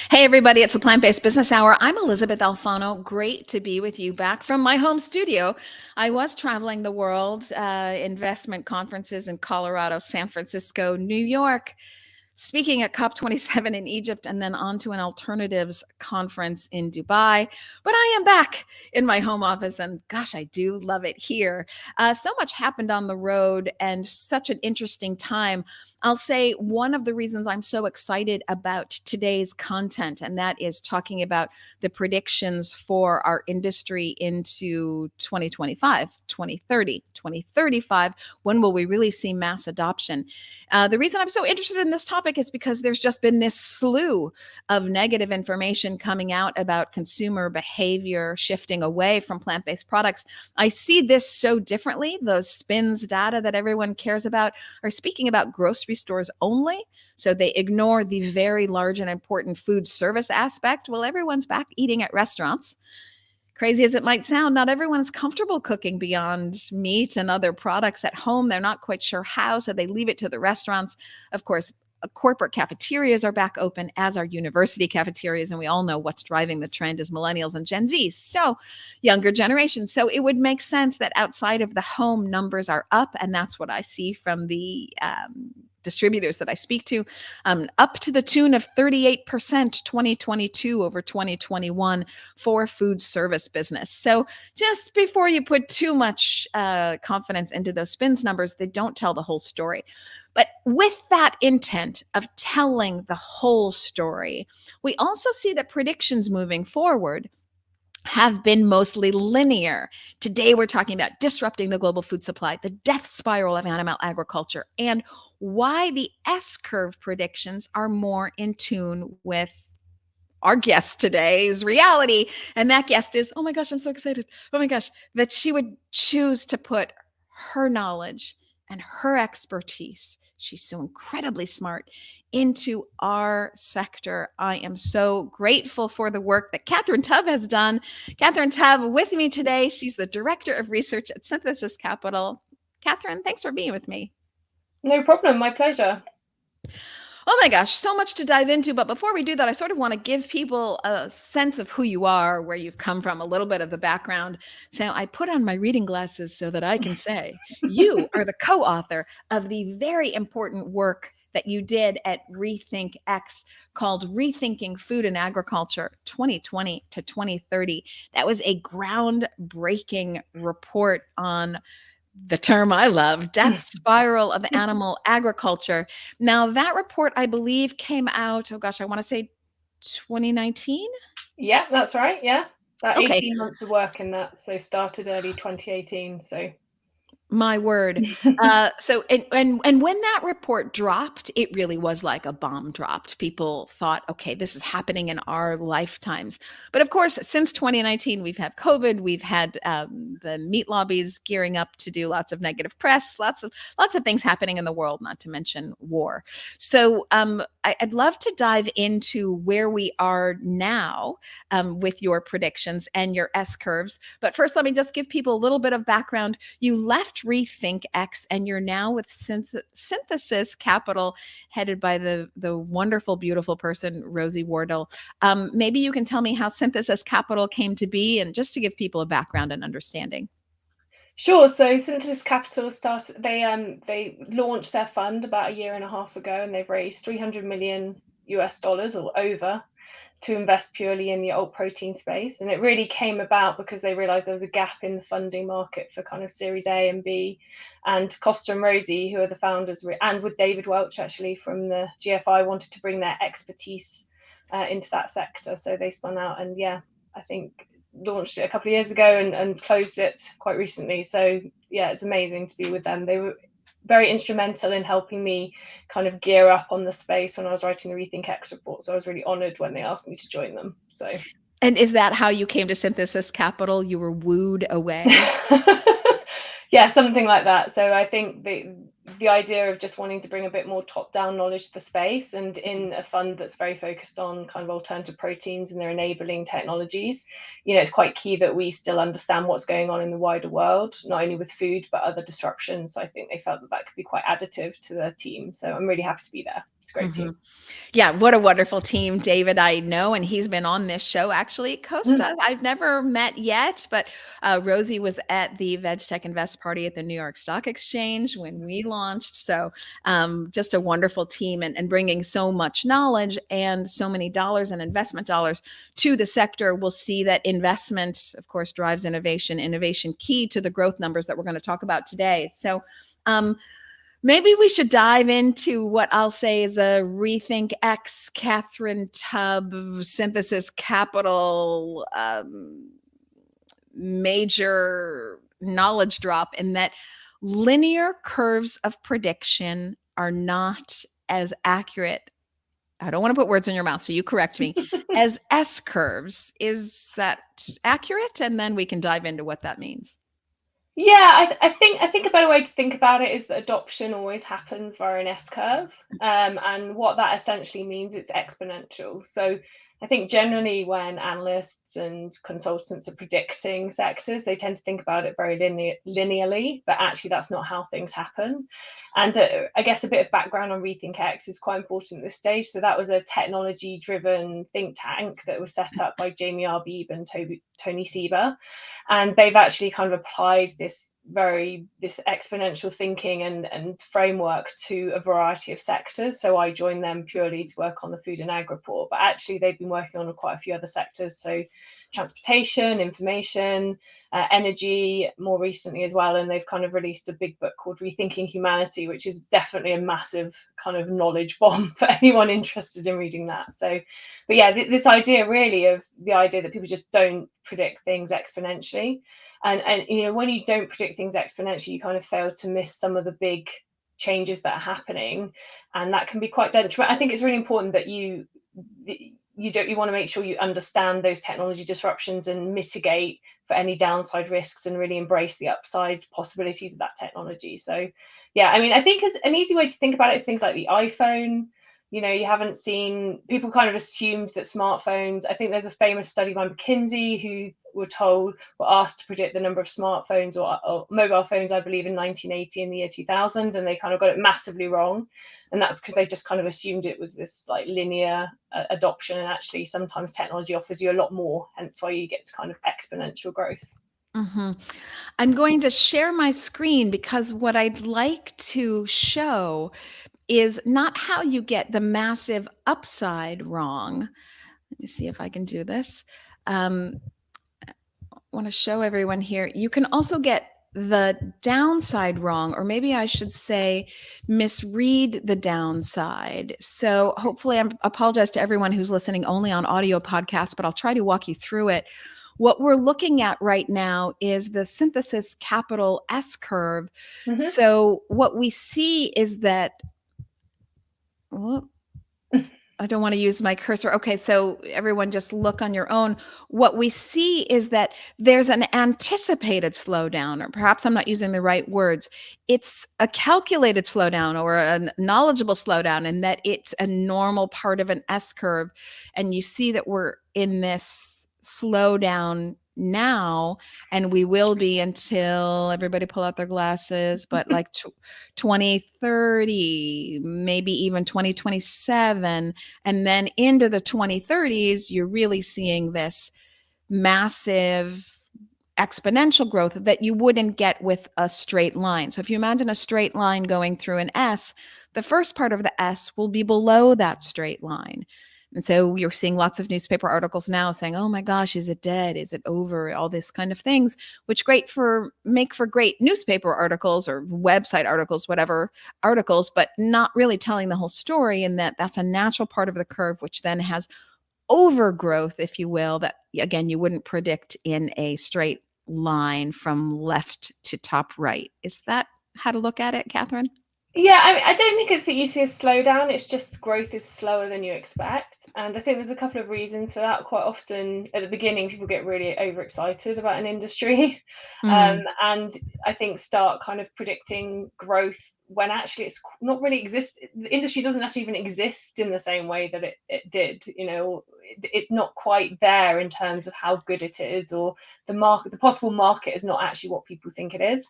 Hey, everybody, it's the Plant-Based Business Hour. I'm Elysabeth Alfano. Great to be with you back from my home studio. I was traveling the world, investment conferences in Colorado, San Francisco, New York, speaking at COP27 in Egypt, and then on to an alternatives conference in Dubai. But I am back in my home office, and gosh, I do love it here. So much happened on the road and such an interesting time. I'll say one of the reasons I'm so excited about today's content, and that is talking about the predictions for our industry into 2025, 2030, 2035. When will we really see mass adoption? The reason I'm so interested in this topic is because there's just been this slew of negative information coming out about consumer behavior shifting away from plant-based products. I see this so differently. Those SPINS data that everyone cares about are speaking about grocery stores only. So they ignore the very large and important food service aspect. Well, everyone's back eating at restaurants. Crazy as it might sound, not everyone is comfortable cooking beyond meat and other products at home. They're not quite sure how, so they leave it to the restaurants. Of course, corporate cafeterias are back open, as are university cafeterias, and we all know what's driving the trend is millennials and Gen Zs, so younger generations. So it would make sense that outside of the home, numbers are up, and that's what I see from the distributors that I speak to, up to the tune of 38% 2022 over 2021 for food service business. So just before you put too much confidence into those SPINS numbers, they don't tell the whole story. But with that intent of telling the whole story, we also see that predictions moving forward have been mostly linear. Today, we're talking about disrupting the global food supply, the death spiral of animal agriculture, and why the S-curve predictions are more in tune with our guest today's reality. And that guest is, oh my gosh, I'm so excited. Oh my gosh, that she would choose to put her knowledge and her expertise, she's so incredibly smart, into our sector. I am so grateful for the work that Catherin Tubb has done. Catherin Tubb with me today. She's the Director of Research at Synthesis Capital. Catherin, thanks for being with me. No problem, my pleasure. Oh my gosh, so much to dive into. But before we do that, I sort of want to give people a sense of who you are, where you've come from, a little bit of the background. So I put on my reading glasses so that I can say you are the co-author of the very important work that you did at Rethink X called Rethinking Food and Agriculture 2020 to 2030. That was a groundbreaking report on the term I love, death spiral of animal agriculture. Now, that report, I believe, came out, oh gosh, I want to say 2019? Yeah, that's right. Yeah. About Okay. 18 months of work in that. So started early 2018. So My word. So and when that report dropped, it really was like a bomb dropped. People thought, okay, this is happening in our lifetimes. But of course, since 2019, we've had COVID, we've had the meat lobbies gearing up to do lots of negative press, lots of things happening in the world, not to mention war. So I'd love to dive into where we are now with your predictions and your S curves. But first, let me just give people a little bit of background. You left Rethink X, and you're now with Synthesis Capital, headed by the wonderful, beautiful person, Rosie Wardle. Maybe you can tell me how Synthesis Capital came to be, and just to give people a background and understanding. Sure. So Synthesis Capital started. They launched their fund about a year and a half ago, and they've raised $300 million US or over to invest purely in the alt protein space. And it really came about because they realized there was a gap in the funding market for kind of Series A and B. And Costa and Rosie, who are the founders, and with David Welch actually from the GFI, wanted to bring their expertise into that sector. So they spun out, and yeah, I think launched it a couple of years ago and closed it quite recently. So yeah, it's amazing to be with them. They were very instrumental in helping me kind of gear up on the space when I was writing the Rethink X report. So I was really honored when they asked me to join them. So, And is that how you came to Synthesis Capital? You were wooed away? Yeah, something like that. So I think the idea of just wanting to bring a bit more top-down knowledge to the space, and in a fund that's very focused on kind of alternative proteins and their enabling technologies, it's quite key that we still understand what's going on in the wider world, not only with food but other disruptions. So I think they felt that could be quite additive to the team. So I'm really happy to be there. It's a great team. Yeah, what a wonderful team. David, I know, and he's been on this show actually. Costa, I've never met yet, but Rosie was at the VegTech Invest party at the New York Stock Exchange when we launched. So just a wonderful team, and bringing so much knowledge and so many dollars and investment dollars to the sector. We'll see that investment, of course, drives innovation key to the growth numbers that we're going to talk about today. So maybe we should dive into what I'll say is a Rethink X Catherin Tubb Synthesis Capital major knowledge drop, in that linear curves of prediction are not as accurate. I don't want to put words in your mouth, so you correct me, as S curves. Is that accurate? And then we can dive into what that means. Yeah, I think a better way to think about it is that adoption always happens via an S curve, and what that essentially means, it's exponential. So I think generally when analysts and consultants are predicting sectors, they tend to think about it very linearly, but actually that's not how things happen. And I guess a bit of background on Rethink X is quite important at this stage. So that was a technology-driven think tank that was set up by Jamie Arbib and Tony Sieber. And they've actually kind of applied this exponential thinking and framework to a variety of sectors. So I joined them purely to work on the food and ag report, but actually they've been working on quite a few other sectors. So transportation, information, energy more recently as well. And they've kind of released a big book called Rethinking Humanity, which is definitely a massive kind of knowledge bomb for anyone interested in reading that. So, but yeah, this idea really of the idea that people just don't predict things exponentially. And you know, when you don't predict things exponentially, you kind of fail to miss some of the big changes that are happening, and that can be quite detrimental. I think it's really important that you want to make sure you understand those technology disruptions and mitigate for any downside risks, and really embrace the upside possibilities of that technology. So yeah, I mean, I think as an easy way to think about it is things like the iPhone. You know, you haven't seen, people kind of assumed that smartphones, I think there's a famous study by McKinsey who were asked to predict the number of smartphones or mobile phones, I believe in 1980 in the year 2000, and they kind of got it massively wrong. And that's because they just kind of assumed it was this like linear adoption, and actually sometimes technology offers you a lot more, hence why you get to kind of exponential growth. I'm going to share my screen because what I'd like to show is not how you get the massive upside wrong. Let me see if I can do this. I want to show everyone here. You can also get the downside wrong, or maybe I should say misread the downside. So hopefully, I apologize to everyone who's listening only on audio podcasts, but I'll try to walk you through it. What we're looking at right now is the synthesis capital S curve. So what we see is that, I don't want to use my cursor. Okay, so everyone just look on your own. What we see is that there's an anticipated slowdown, or perhaps I'm not using the right words. It's a calculated slowdown or a knowledgeable slowdown, and that it's a normal part of an S curve. And you see that we're in this slowdown now, and we will be until everybody pull out their glasses, but like 2030, maybe even 2027, and then into the 2030s, you're really seeing this massive exponential growth that you wouldn't get with a straight line. So if you imagine a straight line going through an S, the first part of the S will be below that straight line. And so you're seeing lots of newspaper articles now saying, oh my gosh, is it dead? Is it over? All this kind of things, which make for great newspaper articles or website articles, whatever articles, but not really telling the whole story. And that's a natural part of the curve, which then has overgrowth, if you will, that again, you wouldn't predict in a straight line from left to top right. Is that how to look at it, Catherin? Yeah, I mean, I don't think it's that you see a slowdown. It's just growth is slower than you expect. And I think there's a couple of reasons for that. Quite often at the beginning, people get really overexcited about an industry. And I think start kind of predicting growth when actually it's not really exist. The industry doesn't actually even exist in the same way that it did. You know, it's not quite there in terms of how good it is, or the possible market is not actually what people think it is.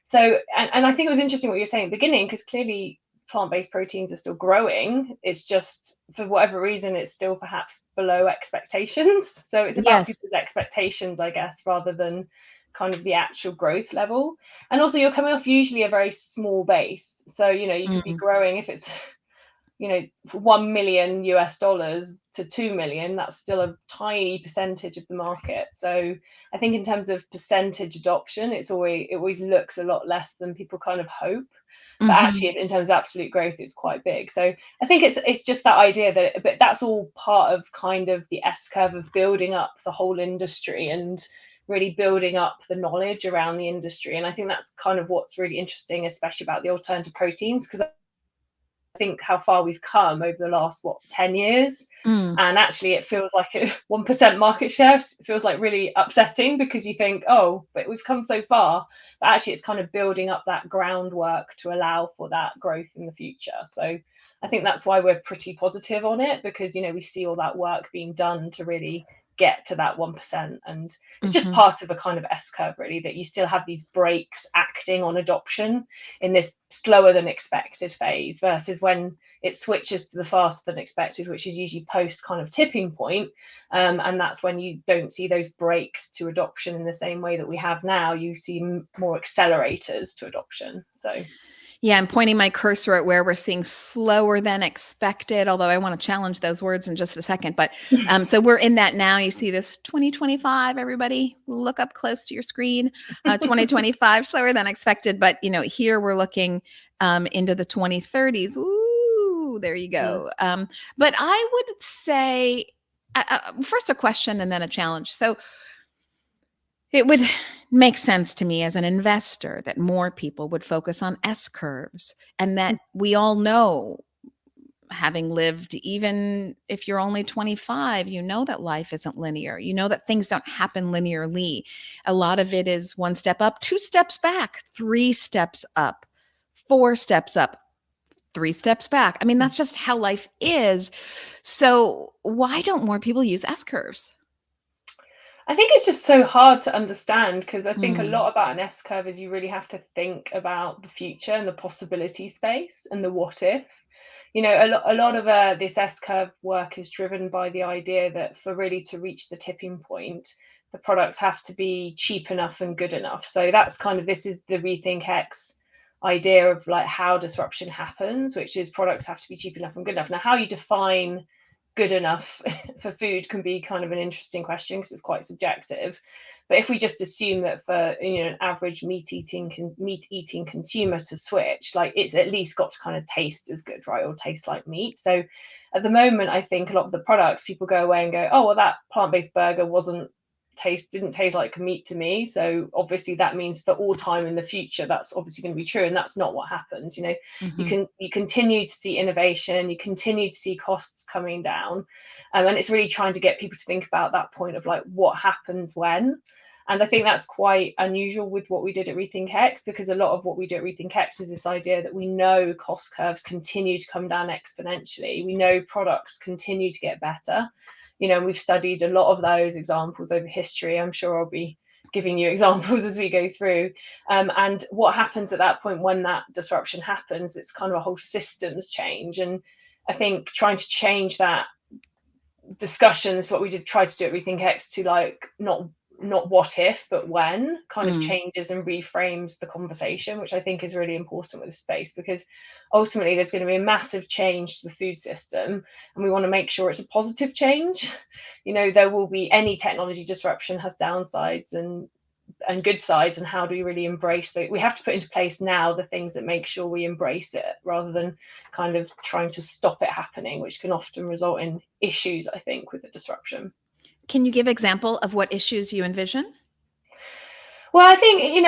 So, and I think it was interesting what you were saying at the beginning, because clearly plant-based proteins are still growing. It's just, for whatever reason, it's still perhaps below expectations. So it's about Yes. people's expectations, I guess, rather than kind of the actual growth level. And also, you're coming off usually a very small base. So, you could be growing, if it's 1 million US dollars to 2 million, that's still a tiny percentage of the market. So I think in terms of percentage adoption, it always looks a lot less than people kind of hope. But actually, in terms of absolute growth, it's quite big. So I think it's just that idea that, but that's all part of kind of the S curve of building up the whole industry and really building up the knowledge around the industry. And I think that's kind of what's really interesting, especially about the alternative proteins, because I think how far we've come over the last 10 years, and actually it feels like a 1% market share. It feels like really upsetting, because you think, oh, but we've come so far, but actually it's kind of building up that groundwork to allow for that growth in the future. So I think that's why we're pretty positive on it, because we see all that work being done to really get to that 1%, and it's just part of a kind of S curve, really, that you still have these brakes acting on adoption in this slower than expected phase, versus when it switches to the faster than expected, which is usually post kind of tipping point, and that's when you don't see those brakes to adoption in the same way that we have now. You see more accelerators to adoption. So yeah, I'm pointing my cursor at where we're seeing slower than expected, although I want to challenge those words in just a second. But so we're in that now. You see this 2025, everybody look up close to your screen, 2025, slower than expected. But, here we're looking into the 2030s. Ooh, there you go. But I would say, first a question and then a challenge. So it would make sense to me as an investor that more people would focus on S curves, and that we all know, having lived, even if you're only 25, that life isn't linear. That things don't happen linearly. A lot of it is 1 step up, 2 steps back, 3 steps up, 4 steps up, 3 steps back. I mean, that's just how life is. So why don't more people use S curves? I think it's just so hard to understand, because I think a lot about an S curve is you really have to think about the future and the possibility space and the what if. A lot of this S curve work is driven by the idea that for really to reach the tipping point, the products have to be cheap enough and good enough. So that's this is the Rethink X idea of like how disruption happens, which is products have to be cheap enough and good enough. Now, how you define good enough for food can be kind of an interesting question, because it's quite subjective. But if we just assume that for an average meat eating consumer to switch, like, it's at least got to kind of taste as good, right, or taste like meat. So at the moment, I think a lot of the products, people go away and go, oh, well, that plant-based burger didn't taste like meat to me, so obviously that means for all time in the future that's obviously going to be true. And that's not what happens. You continue to see innovation, you continue to see costs coming down, and it's really trying to get people to think about that point of like what happens when. And I think that's quite unusual with what we did at Rethink X, because a lot of what we do at Rethink X is this idea that we know cost curves continue to come down exponentially. We know products continue to get better. We've studied a lot of those examples over history. I'm sure I'll be giving you examples as we go through. And what happens at that point when that disruption happens, it's kind of a whole systems change. And I think trying to change that discussions, what we did try to do at Rethink X, to like not what if, but when, kind of changes and reframes the conversation, which I think is really important with this space, because ultimately there's going to be a massive change to the food system, and we want to make sure it's a positive change. There will be, any technology disruption has downsides and good sides, and how do we really embrace that? We have to put into place now the things that make sure we embrace it, rather than kind of trying to stop it happening, which can often result in issues, I think, with the disruption. Can you give example of what issues you envision? Well, I think,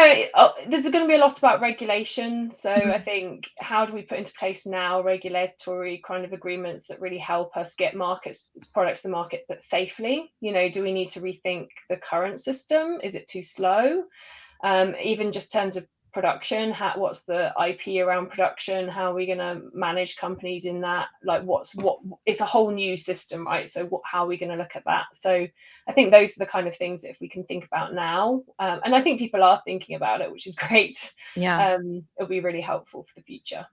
there's going to be a lot about regulation. So I think, how do we put into place now regulatory kind of agreements that really help us get products to the market, but safely? Do we need to rethink the current system? Is it too slow? Even just in terms of production, what's the IP around production? How are we going to manage companies in that? Like, it's a whole new system, right? So how are we going to look at that? So I think those are the kind of things that if we can think about now, and I think people are thinking about it, which is great. Yeah. It'll be really helpful for the future.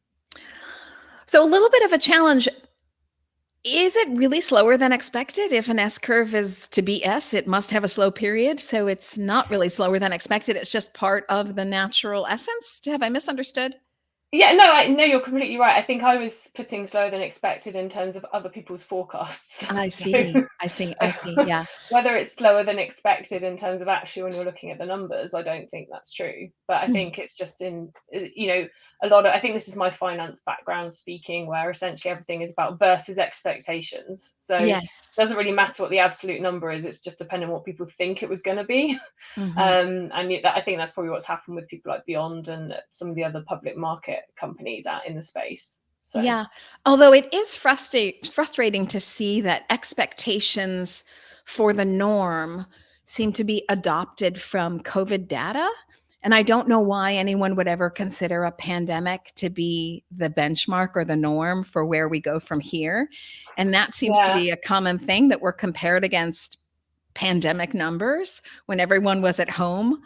So a little bit of a challenge. Is it really slower than expected? If an S curve is to be S, it must have a slow period. So it's not really slower than expected. It's just part of the natural essence. Have I misunderstood? Yeah, no, no, you're completely right. I think I was putting slower than expected in terms of other people's forecasts. I So see. I see. I see. Yeah. whether it's slower than expected in terms of actually when you're looking at the numbers, I don't think that's true. But I Mm. think it's just a lot of, I think this is my finance background speaking, where essentially everything is about versus expectations. So it Yes. doesn't really matter what the absolute number is, it's just depending on what people think it was going to be. Hmm. I think that's probably what's happened with people like Beyond and some of the other public market companies out in the space. So Yeah. Although it is frustrating to see that expectations for the norm seem to be adopted from COVID data. And I don't know why anyone would ever consider a pandemic to be the benchmark or the norm for where we go from here. And that seems to yeah, be a common thing, that we're compared against pandemic numbers when everyone was at home.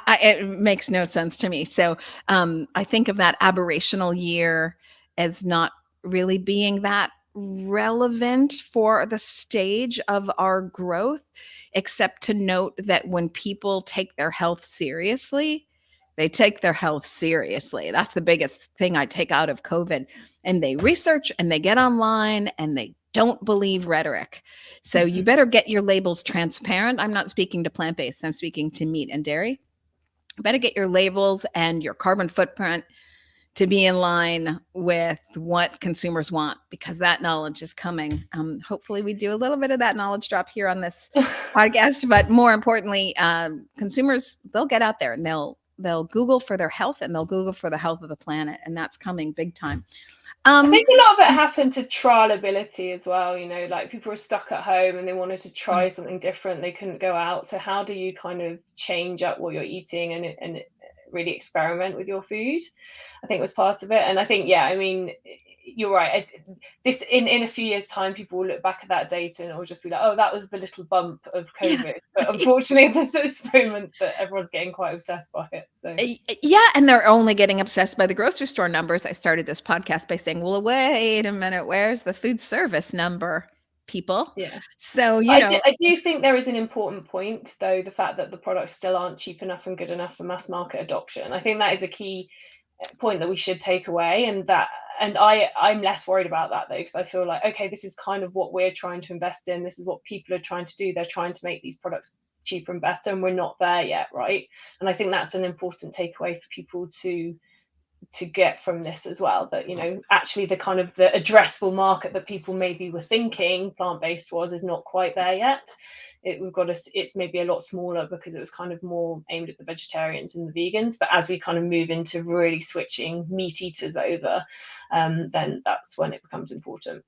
It makes no sense to me. So I think of that aberrational year as not really being that relevant for the stage of our growth, except to note that when people take their health seriously, they take their health seriously. That's the biggest thing I take out of COVID. And they research and they get online and they don't believe rhetoric. So you better get your labels transparent. I'm not speaking to plant based, I'm speaking to meat and dairy. You better get your labels and your carbon footprint to be in line with what consumers want, because that knowledge is coming. Hopefully, we do a little bit of that knowledge drop here on this podcast, but more importantly, consumers, they'll get out there and they'll Google for their health and they'll Google for the health of the planet, and that's coming big time. I Um, think a lot of it happened to trialability as well. Like people were stuck at home and they wanted to try something different. They couldn't go out. So how do you kind of change up what you're eating and really experiment with your food? I think was part of it. And I think, yeah, I mean, you're right. This in a few years' time, people will look back at that data and it will just be like, oh, that was the little bump of yeah, COVID. But unfortunately, there's this moment that everyone's getting quite obsessed by it. So yeah, and they're only getting obsessed by the grocery store numbers. I started this podcast by saying, well, wait a minute, where's the food service number, people? yeah. So, I do think there is an important point, though, the fact that the products still aren't cheap enough and good enough for mass market adoption. I think that is a key point that we should take away, I'm less worried about that, though, because I feel like, okay, this is kind of what we're trying to invest in. This is what people are trying to do. They're trying to make these products cheaper and better, and we're not there yet, right? And I think that's an important takeaway for people to get from this as well, that actually the kind of the addressable market that people maybe were thinking plant-based is not quite there yet. It's maybe a lot smaller because it was kind of more aimed at the vegetarians and the vegans, but as we kind of move into really switching meat eaters over, then that's when it becomes important.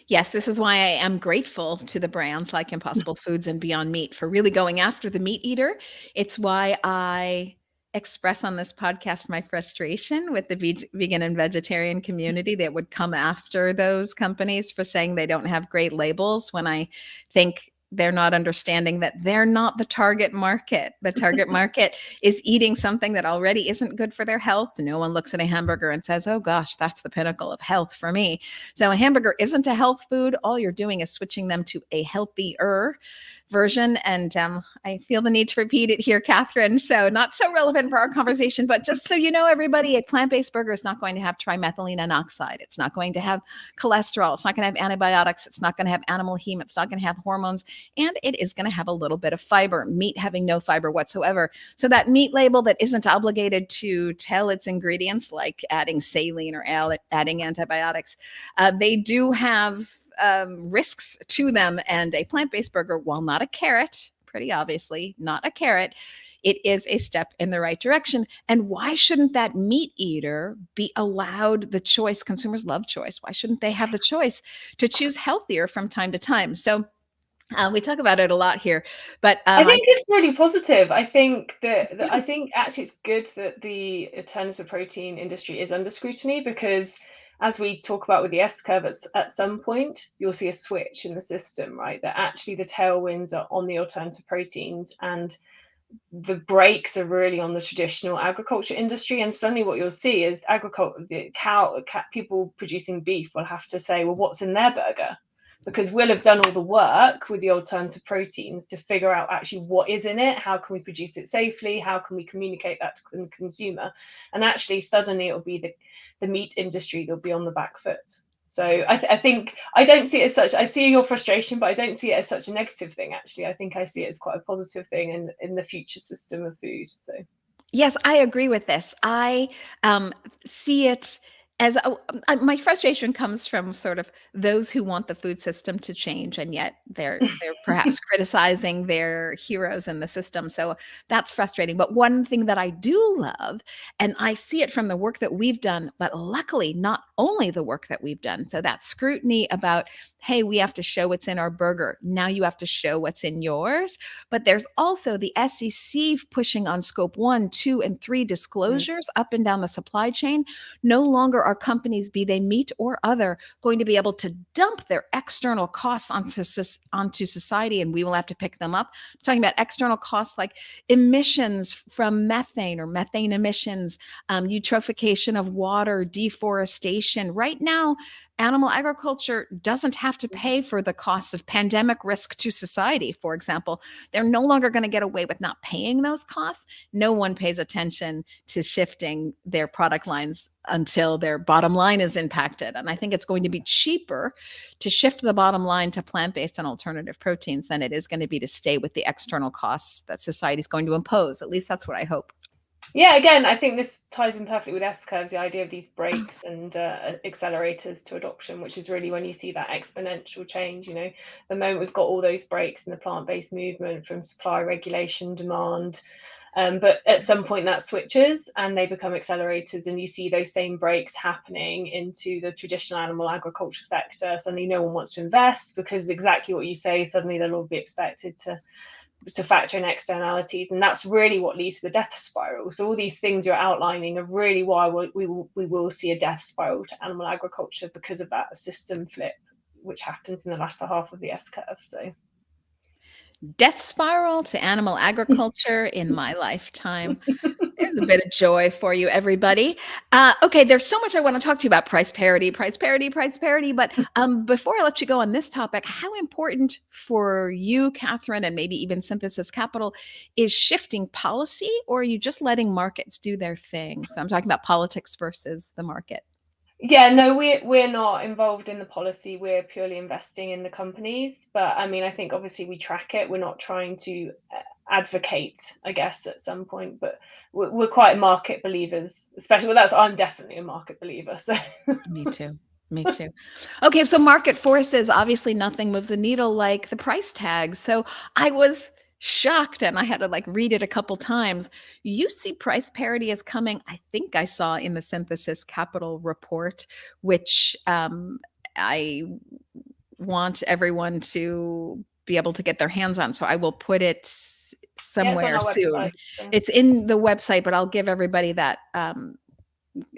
yes, this is why I am grateful to the brands like Impossible Foods and Beyond Meat for really going after the meat eater. It's why I express on this podcast my frustration with the vegan and vegetarian community that would come after those companies for saying they don't have great labels, when I think they're not understanding that they're not the target market. The target market is eating something that already isn't good for their health. No one looks at a hamburger and says, oh gosh, that's the pinnacle of health for me. So a hamburger isn't a health food. All you're doing is switching them to a healthier version. And I feel the need to repeat it here, Catherin. So not so relevant for our conversation, but just so you know, everybody, a plant-based burger is not going to have trimethylene and oxide. It's not going to have cholesterol. It's not going to have antibiotics. It's not going to have animal heme. It's not going to have hormones. And it is going to have a little bit of fiber, meat having no fiber whatsoever. So that meat label that isn't obligated to tell its ingredients, like adding saline or adding antibiotics, they do have risks to them. And a plant-based burger, while not a carrot, pretty obviously not a carrot, it is a step in the right direction. And why shouldn't that meat eater be allowed the choice? Consumers love choice. Why shouldn't they have the choice to choose healthier from time to time? So we talk about it a lot here, but I think it's really positive. I think I think actually it's good that the alternative protein industry is under scrutiny, because as we talk about with the S curve, at some point you'll see a switch in the system, right? That actually the tailwinds are on the alternative proteins, and the brakes are really on the traditional agriculture industry, and suddenly what you'll see is people producing beef will have to say, well, what's in their burger? Because we'll have done all the work with the alternative proteins to figure out actually what is in it, how can we produce it safely, how can we communicate that to the consumer, and actually suddenly it'll be the meat industry that'll be on the back foot. So I think I don't see it as such. I see your frustration, but I don't see it as such a negative thing. Actually, I think I see it as quite a positive thing in the future system of food. So Yes, I agree with this. I see it as my frustration comes from sort of those who want the food system to change, and yet they're perhaps criticizing their heroes in the system. So that's frustrating. But one thing that I do love, and I see it from the work that we've done, but luckily not only the work that we've done. So that scrutiny about, hey, we have to show what's in our burger. Now you have to show what's in yours. But there's also the SEC pushing on scope 1, 2, and 3 disclosures up and down the supply chain. No longer are companies, be they meat or other, going to be able to dump their external costs onto society, and we will have to pick them up. I'm talking about external costs like emissions from methane or methane emissions, eutrophication of water, deforestation. Right now, animal agriculture doesn't have to pay for the costs of pandemic risk to society, for example. They're no longer going to get away with not paying those costs. No one pays attention to shifting their product lines until their bottom line is impacted. And I think it's going to be cheaper to shift the bottom line to plant-based and alternative proteins than it is going to be to stay with the external costs that society is going to impose. At least that's what I hope. Yeah, again, I think this ties in perfectly with S-curves, the idea of these brakes and accelerators to adoption, which is really when you see that exponential change. The moment we've got all those brakes in the plant-based movement from supply, regulation, demand, but at some point that switches and they become accelerators, and you see those same brakes happening into the traditional animal agriculture sector. Suddenly no one wants to invest because exactly what you say, suddenly they'll all be expected to factor in externalities, and that's really what leads to the death spiral. So all these things you're outlining are really why we will see a death spiral to animal agriculture because of that system flip, which happens in the latter half of the S-curve. So death spiral to animal agriculture in my lifetime. There's a bit of joy for you, everybody. Okay, there's so much I want to talk to you about: price parity, price parity, price parity. But before I let you go on this topic, how important for you, Catherin, and maybe even Synthesis Capital, is shifting policy, or are you just letting markets do their thing? So I'm talking about politics versus the market. yeah, no, we're not involved in the policy. We're purely investing in the companies. But I mean, I think obviously we track it. We're not trying to advocate, I guess, at some point, but we're quite market believers, especially. Well, I'm definitely a market believer. So Me too. Me too. Okay, so market forces, obviously nothing moves the needle like the price tag. So I was shocked, and I had to read it a couple times. You see price parity is coming. I think I saw in the Synthesis Capital report, which I want everyone to be able to get their hands on. So I will put it somewhere soon. Website, so. It's in the website, but I'll give everybody that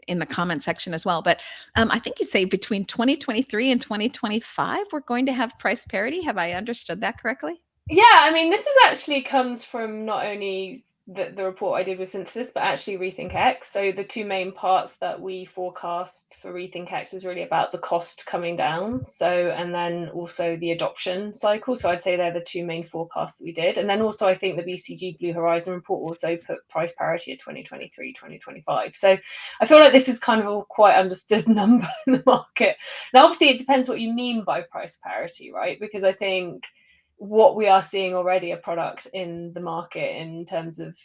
in the comment section as well. But I think you say between 2023 and 2025, we're going to have price parity. Have I understood that correctly? Yeah, I mean, this is actually comes from not only the report I did with Synthesis, but actually Rethink X. So the two main parts that we forecast for Rethink X is really about the cost coming down. So, and then also the adoption cycle. So I'd say they're the two main forecasts that we did. And then also I think the BCG Blue Horizon report also put price parity at 2023, 2025. So I feel like this is kind of a quite understood number in the market. Now, obviously it depends what you mean by price parity, right? Because I think what we are seeing already are products in the market in terms of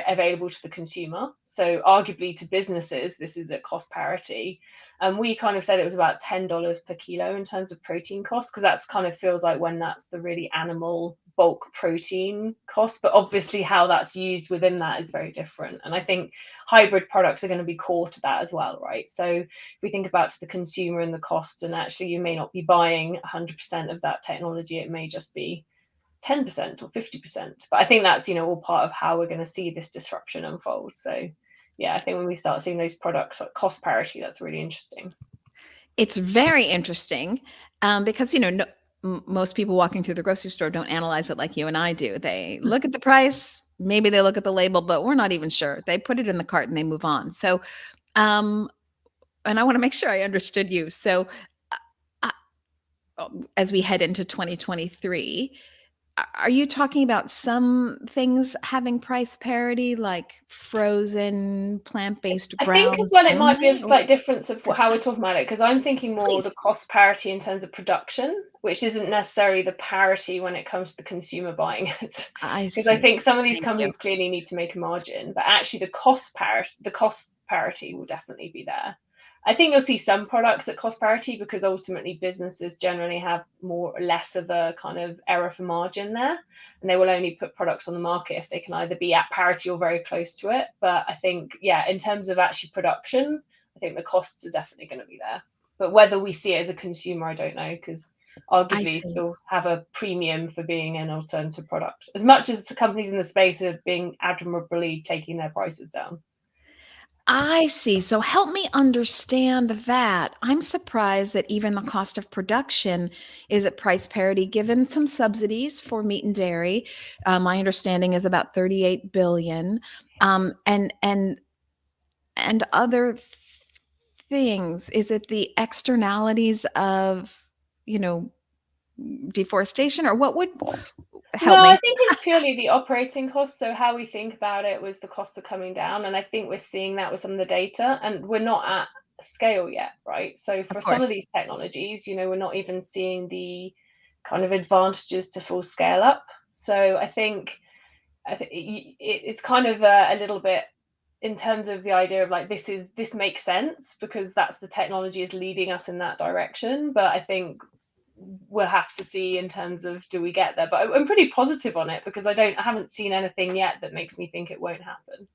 available to the consumer. So arguably to businesses, this is at cost parity. And we kind of said it was about $10 per kilo in terms of protein costs, because that's kind of feels like when that's the really animal bulk protein cost. But obviously how that's used within that is very different. And I think hybrid products are going to be core to that as well, right? So if we think about to the consumer and the cost, and actually you may not be buying 100% of that technology, it may just be 10% or 50%. But I think that's, all part of how we're going to see this disruption unfold. So yeah, I think when we start seeing those products at cost parity, that's really interesting. It's very interesting because, most people walking through the grocery store don't analyze it like you and I do. They look at the price, maybe they look at the label, but we're not even sure. They put it in the cart and they move on. So, and I want to make sure I understood you. So, uh, as we head into 2023, are you talking about some things having price parity, like frozen plant-based I think as grounds well it might be a only? Or slight difference of how we're talking about it, because I'm thinking more the please, cost parity in terms of production, which isn't necessarily the parity when it comes to the consumer buying it. I Because I see. think some of these Thank you. companies clearly need to make a margin, but actually the cost parity will definitely be there. I think you'll see some products at cost parity because ultimately businesses generally have more or less of a kind of error for margin there, and they will only put products on the market if they can either be at parity or very close to it. But I think, yeah, in terms of actually production, I think the costs are definitely going to be there. But whether we see it as a consumer, I don't know, because I arguably see. still have a premium for being an alternative product, as much as the companies in the space are being admirably taking their prices down. I see. So help me understand that. I'm surprised that even the cost of production is at price parity, given some subsidies for meat and dairy. My understanding is about 38 billion, and other things. Is it the externalities of, you know, deforestation, or what would No, help I me? think it's purely the operating costs. So how we think about it was the costs are coming down, and I think we're seeing that with some of the data, and we're not at scale yet, right? So Of for some of course. these technologies, we're not even seeing the kind of advantages to full scale up. So I think it's kind of a little bit in terms of the idea of like this makes sense because that's the technology is leading us in that direction. But I think we'll have to see in terms of do we get there. But I'm pretty positive on it because I haven't seen anything yet that makes me think it won't happen.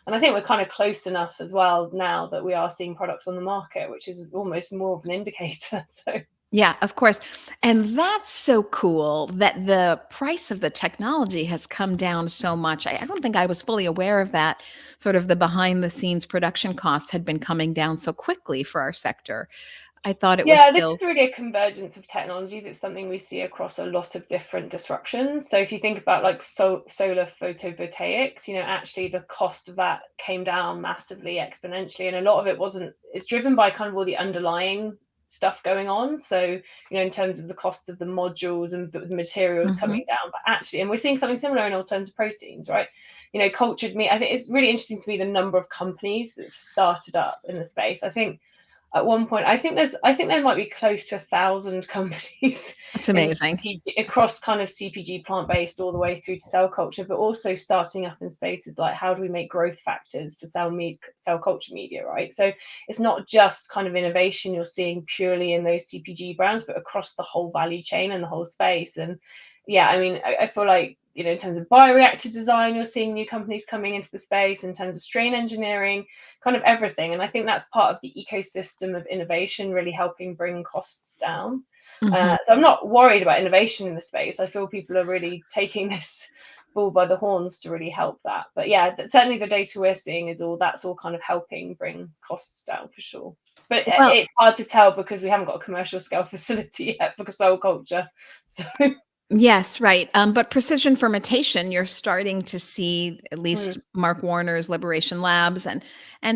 And I think we're kind of close enough as well now that we are seeing products on the market, which is almost more of an indicator. So Yeah, of course. And that's so cool that the price of the technology has come down so much. I don't think I was fully aware of that. Sort of the behind the scenes production costs had been coming down so quickly for our sector. I thought it was yeah, this still, is really a convergence of technologies. It's something we see across a lot of different disruptions. So if you think about like solar photovoltaics, actually the cost of that came down massively exponentially. And a lot of it it's driven by kind of all the underlying stuff going on. So, in terms of the costs of the modules and the materials Mhm. coming down, but actually, and we're seeing something similar in alternative proteins, right? Cultured meat, I think it's really interesting to me the number of companies that have started up in the space. I think at one point, I think there might be close to 1,000 companies That's in amazing. CPG across kind of CPG plant-based all the way through to cell culture, but also starting up in spaces like how do we make growth factors for cell culture media, right? So it's not just kind of innovation you're seeing purely in those CPG brands, but across the whole value chain and the whole space. And yeah, I mean, I feel like in terms of bioreactor design, you're seeing new companies coming into the space in terms of strain engineering, kind of everything. And I think that's part of the ecosystem of innovation, really helping bring costs down. Mhm. So I'm not worried about innovation in the space. I feel people are really taking this bull by the horns to really help that. But yeah, certainly the data we're seeing is that's all kind of helping bring costs down for sure. But Well, it's hard to tell because we haven't got a commercial scale facility yet for cell culture. So yes, right. But precision fermentation, you're starting to see at mm, least Mark Warner's Liberation Labs and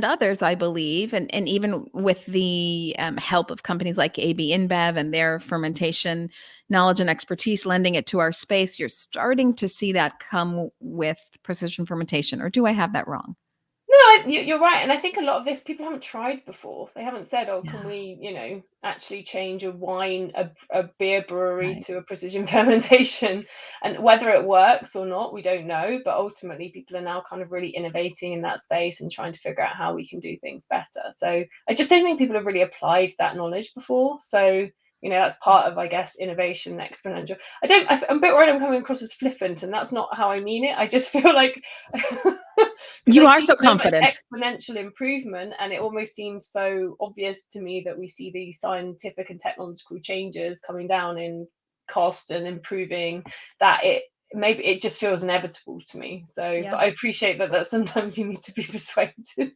others, I believe, and even with the help of companies like AB InBev and their fermentation knowledge and expertise, lending it to our space, you're starting to see that come with precision fermentation. Or do I have that wrong? no, you're right. And I think a lot of this people haven't tried before. They haven't said, oh, can Yeah, we, actually change a beer brewery right. to a precision fermentation? And whether it works or not, we don't know. But ultimately, people are now kind of really innovating in that space and trying to figure out how we can do things better. So I just don't think people have really applied that knowledge before. So, that's part of, I guess, innovation exponential. I'm a bit worried I'm coming across as flippant, and that's not how I mean it. I just feel like because You I are see so so much confident. exponential improvement, and it almost seems so obvious to me that we see these scientific and technological changes coming down in cost and improving that maybe it just feels inevitable to me. So, Yeah. but I appreciate that sometimes you need to be persuaded.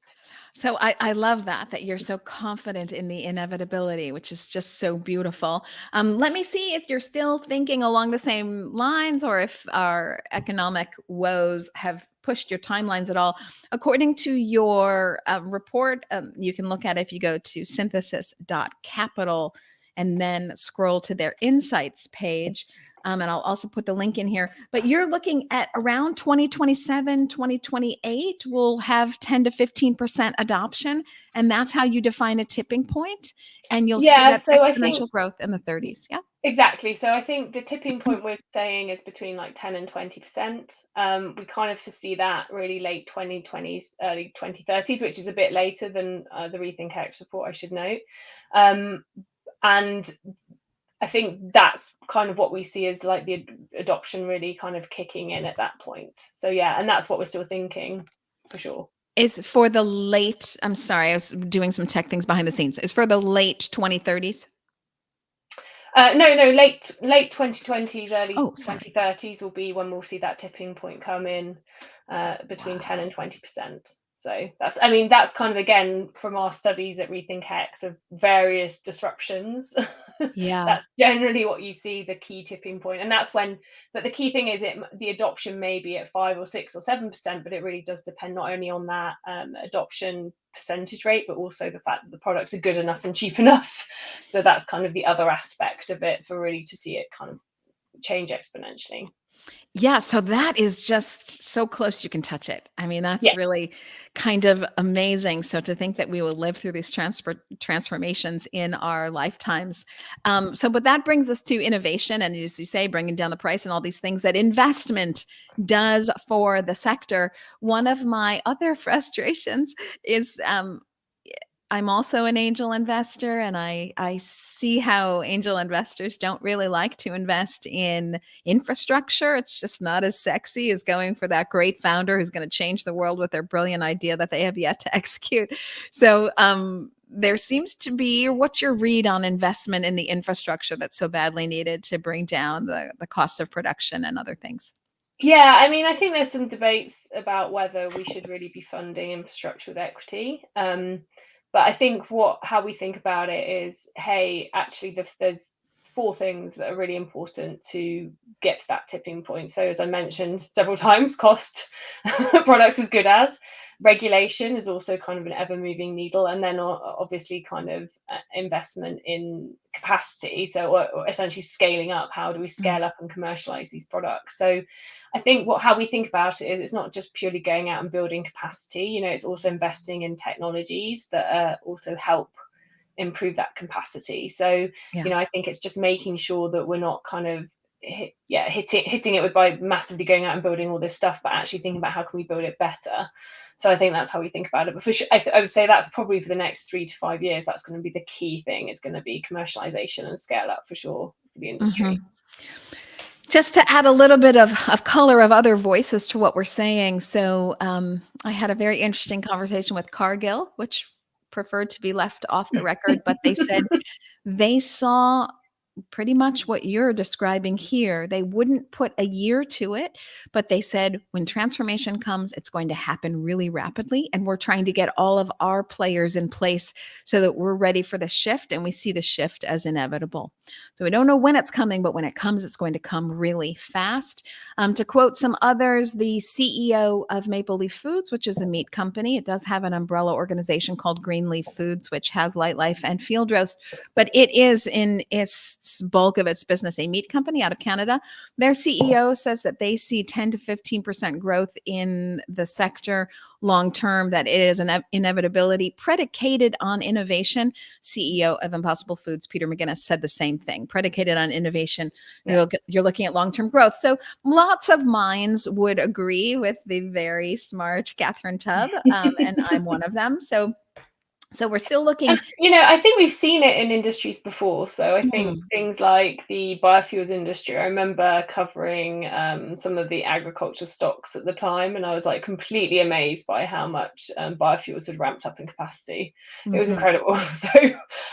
So I love that you're so confident in the inevitability, which is just so beautiful. Let me see if you're still thinking along the same lines, or if our economic woes have pushed your timelines at all. According to your report, you can look at it if you go to synthesis.capital and then scroll to their insights page. And I'll also put the link in here. But you're looking at around 2027, 2028, we'll have 10 to 15% adoption. And that's how you define a tipping point. And you'll see that So I think exponential growth in the 30s. Yeah. exactly. So I think the tipping point we're saying is between like 10 and 20%. We kind of foresee that really late 2020s, early 2030s, which is a bit later than the Rethink X report, I should note. And I think that's kind of what we see as like the adoption really kind of kicking in at that point. So yeah, and that's what we're still thinking for sure. Is for the late, I'm sorry, I was doing some tech things behind the scenes. Is for the late 2030s? No, late 2020s, early Oh, sorry. 2030s will be when we'll see that tipping point come in between 10 and 20%. So that's kind of, again, from our studies at Rethink X of various disruptions. Yeah. That's generally what you see, the key tipping point. And that's when, but the key thing is the adoption may be at 5 or 6 or 7%, but it really does depend not only on that adoption percentage rate, but also the fact that the products are good enough and cheap enough. So that's kind of the other aspect of it for really to see it kind of change exponentially. Yeah, so that is just so close you can touch it. I mean, that's Yeah. really kind of amazing. So to think that we will live through these transformations in our lifetimes. But that brings us to innovation, and as you say, bringing down the price and all these things that investment does for the sector. One of my other frustrations is I'm also an angel investor, and I see how angel investors don't really like to invest in infrastructure. It's just not as sexy as going for that great founder who's going to change the world with their brilliant idea that they have yet to execute. So there seems to be, what's your read on investment in the infrastructure that's so badly needed to bring down the cost of production and other things? Yeah, I think there's some debates about whether we should really be funding infrastructure with equity. But I think how we think about it is, hey, actually, there's 4 things that are really important to get to that tipping point. So as I mentioned several times, cost, products as good as, regulation is also kind of an ever-moving needle, and then obviously kind of investment in capacity. So or essentially scaling up. How do we scale up and commercialize these products? So I think how we think about it is, it's not just purely going out and building capacity. It's also investing in technologies that also help improve that capacity. So Yeah. I think it's just making sure that we're not kind of hitting it by massively going out and building all this stuff, but actually thinking about how can we build it better. So I think that's how we think about it. But for sure, I would say that's probably for the next 3 to 5 years, that's going to be the key thing. It's going to be commercialization and scale up for sure for the industry. Just to add a little bit of color of other voices to what we're saying. So I had a very interesting conversation with Cargill, which preferred to be left off the record, but they said they saw pretty much what you're describing here. They wouldn't put a year to it, but they said when transformation comes, it's going to happen really rapidly. And we're trying to get all of our players in place so that we're ready for the shift, and we see the shift as inevitable. So we don't know when it's coming, but when it comes, it's going to come really fast. To quote some others, the CEO of Maple Leaf Foods, which is a meat company, it does have an umbrella organization called Greenleaf Foods, which has Light Life and Field Roast, but it is in its bulk of its business a meat company out of Canada. Their CEO says that they see 10 to 15% growth in the sector long term, that it is an inevitability predicated on innovation. CEO of Impossible Foods, Peter McGinnis, said the same thing, predicated on innovation. Yeah. You're looking at long-term growth. So lots of minds would agree with the very smart Catherin Tubb, and I'm one of them. So we're still looking. And, I think we've seen it in industries before. So I think things like the biofuels industry, I remember covering some of the agriculture stocks at the time, and I was like completely amazed by how much biofuels had ramped up in capacity. It was incredible. So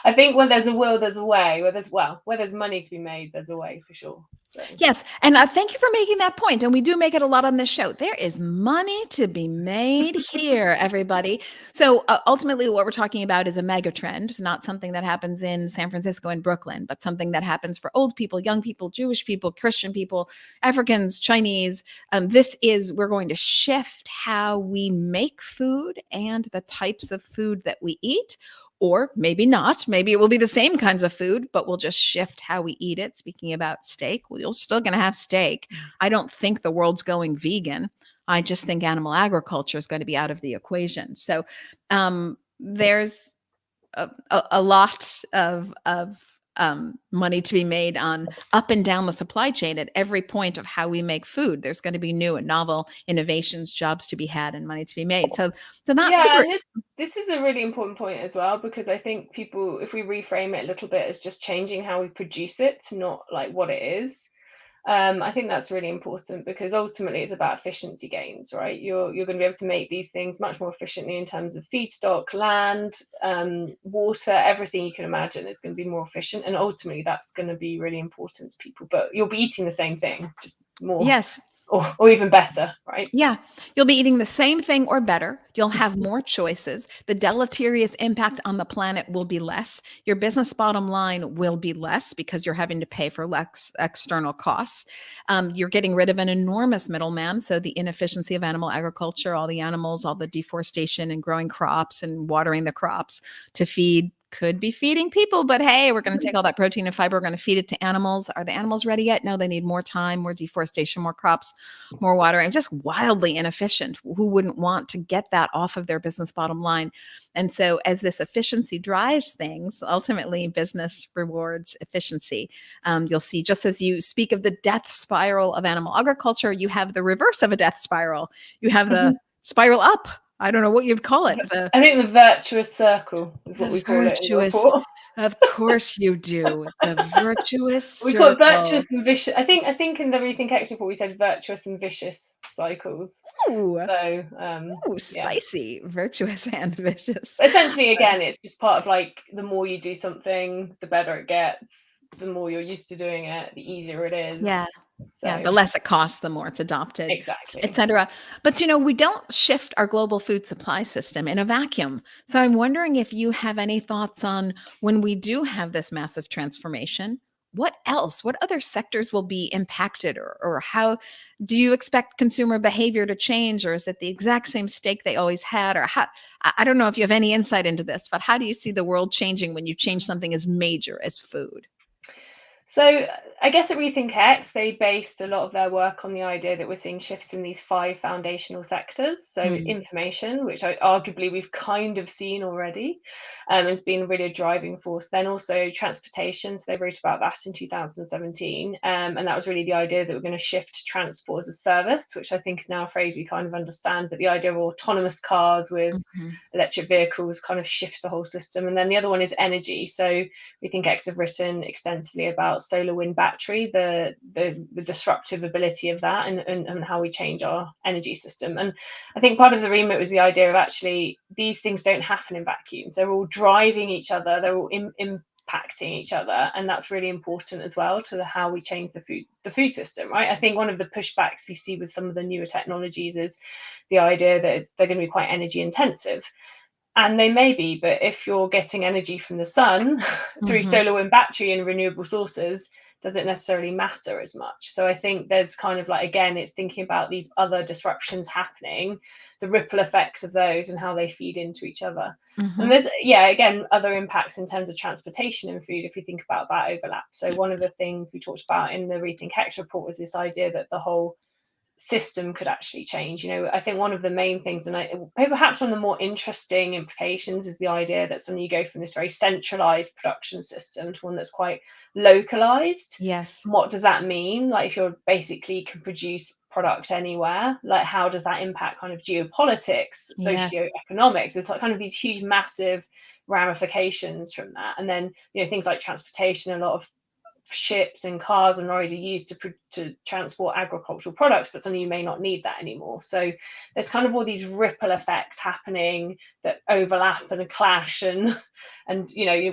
I think when there's a will, there's a way. Where there's money to be made, there's a way for sure. So Yes. And thank you for making that point. And we do make it a lot on this show. There is money to be made here, everybody. So ultimately, what we're talking about is a mega trend. It's not something that happens in San Francisco and Brooklyn, but something that happens for old people, young people, Jewish people, Christian people, Africans, Chinese. We're going to shift how we make food and the types of food that we eat. Or maybe not. Maybe it will be the same kinds of food, but we'll just shift how we eat it. Speaking about steak, well, you're still going to have steak. I don't think the world's going vegan. I just think animal agriculture is going to be out of the equation. So there's a lot of money to be made on up and down the supply chain at every point of how we make food. There's going to be new and novel innovations, jobs to be had, and money to be made. So that's yeah, super. and this is a really important point as well, because I think people, if we reframe it a little bit as just changing how we produce it, not like what it is, I think that's really important, because ultimately it's about efficiency gains, right? You're going to be able to make these things much more efficiently in terms of feedstock, land, water, everything you can imagine is going to be more efficient, and ultimately that's going to be really important to people. But you'll be eating the same thing, just more, Yes. or even better, right? Yeah, you'll be eating the same thing or better. You'll have more choices. The deleterious impact on the planet will be less. Your business bottom line will be less because you're having to pay for less external costs. You're getting rid of an enormous middleman. So the inefficiency of animal agriculture, all the animals, all the deforestation and growing crops and watering the crops to feed could be feeding people, but hey, we're going to take all that protein and fiber, we're going to feed it to animals. Are the animals ready yet? No, they need more time, more deforestation, more crops, more watering. Just wildly inefficient. Who wouldn't want to get that off of their business bottom line? And so as this efficiency drives things, ultimately business rewards efficiency. You'll see, just as you speak of the death spiral of animal agriculture, you have the reverse of a death spiral. You have the spiral up. I don't know what you'd call it. I think the virtuous circle is what The we call it in the virtuous, report. of course you do. The virtuous We call it virtuous circle. and vicious. I think in the Rethink X report we said virtuous and vicious cycles. Ooh, So yeah. spicy, virtuous and vicious. Essentially, again, it's just part of like the more you do something, the better it gets. The more you're used to doing it, the easier it is. Yeah. Yeah, So the less it costs, the more it's adopted, exactly. et cetera. But, we don't shift our global food supply system in a vacuum. So I'm wondering if you have any thoughts on when we do have this massive transformation, what else? What other sectors will be impacted, or how do you expect consumer behavior to change, or is it the exact same stake they always had? Or how, I don't know if you have any insight into this, but how do you see the world changing when you change something as major as food? So I guess at Rethink X, they based a lot of their work on the idea that we're seeing shifts in these 5 foundational sectors. So Mm, information, which arguably we've kind of seen already, has been really a driving force. Then also transportation. So they wrote about that in 2017. And that was really the idea that we're going to shift to transport as a service, which I think is now a phrase we kind of understand. But the idea of autonomous cars with mhm, electric vehicles kind of shift the whole system. And then the other one is energy. So Rethink X have written extensively about solar wind battery, the disruptive ability of that, and how we change our energy system. And I think part of the remit was the idea of actually these things don't happen in vacuums. They're all driving each other. They're all impacting each other, and that's really important as well to how we change the food system, right? I think one of the pushbacks we see with some of the newer technologies is the idea that they're going to be quite energy intensive. And they may be, but if you're getting energy from the sun through mhm. solar wind battery and renewable sources, does it necessarily matter as much? So I think there's kind of like, again, it's thinking about these other disruptions happening, the ripple effects of those and how they feed into each other. And Mhm. there's, yeah, again, other impacts in terms of transportation and food if we think about that overlap. So one of the things we talked about in the Rethink X report was this idea that the whole system could actually change. I think one of the main things, and perhaps one of the more interesting implications, is the idea that suddenly you go from this very centralized production system to one that's quite localized. Yes. What does that mean? Like, if you're basically can produce product anywhere, like how does that impact kind of geopolitics, Yes. socioeconomics? There's like kind of these huge, massive ramifications from that. And then things like transportation, a lot of ships and cars and lorries are used to transport agricultural products, but suddenly you may not need that anymore. So there's kind of all these ripple effects happening that overlap and clash, and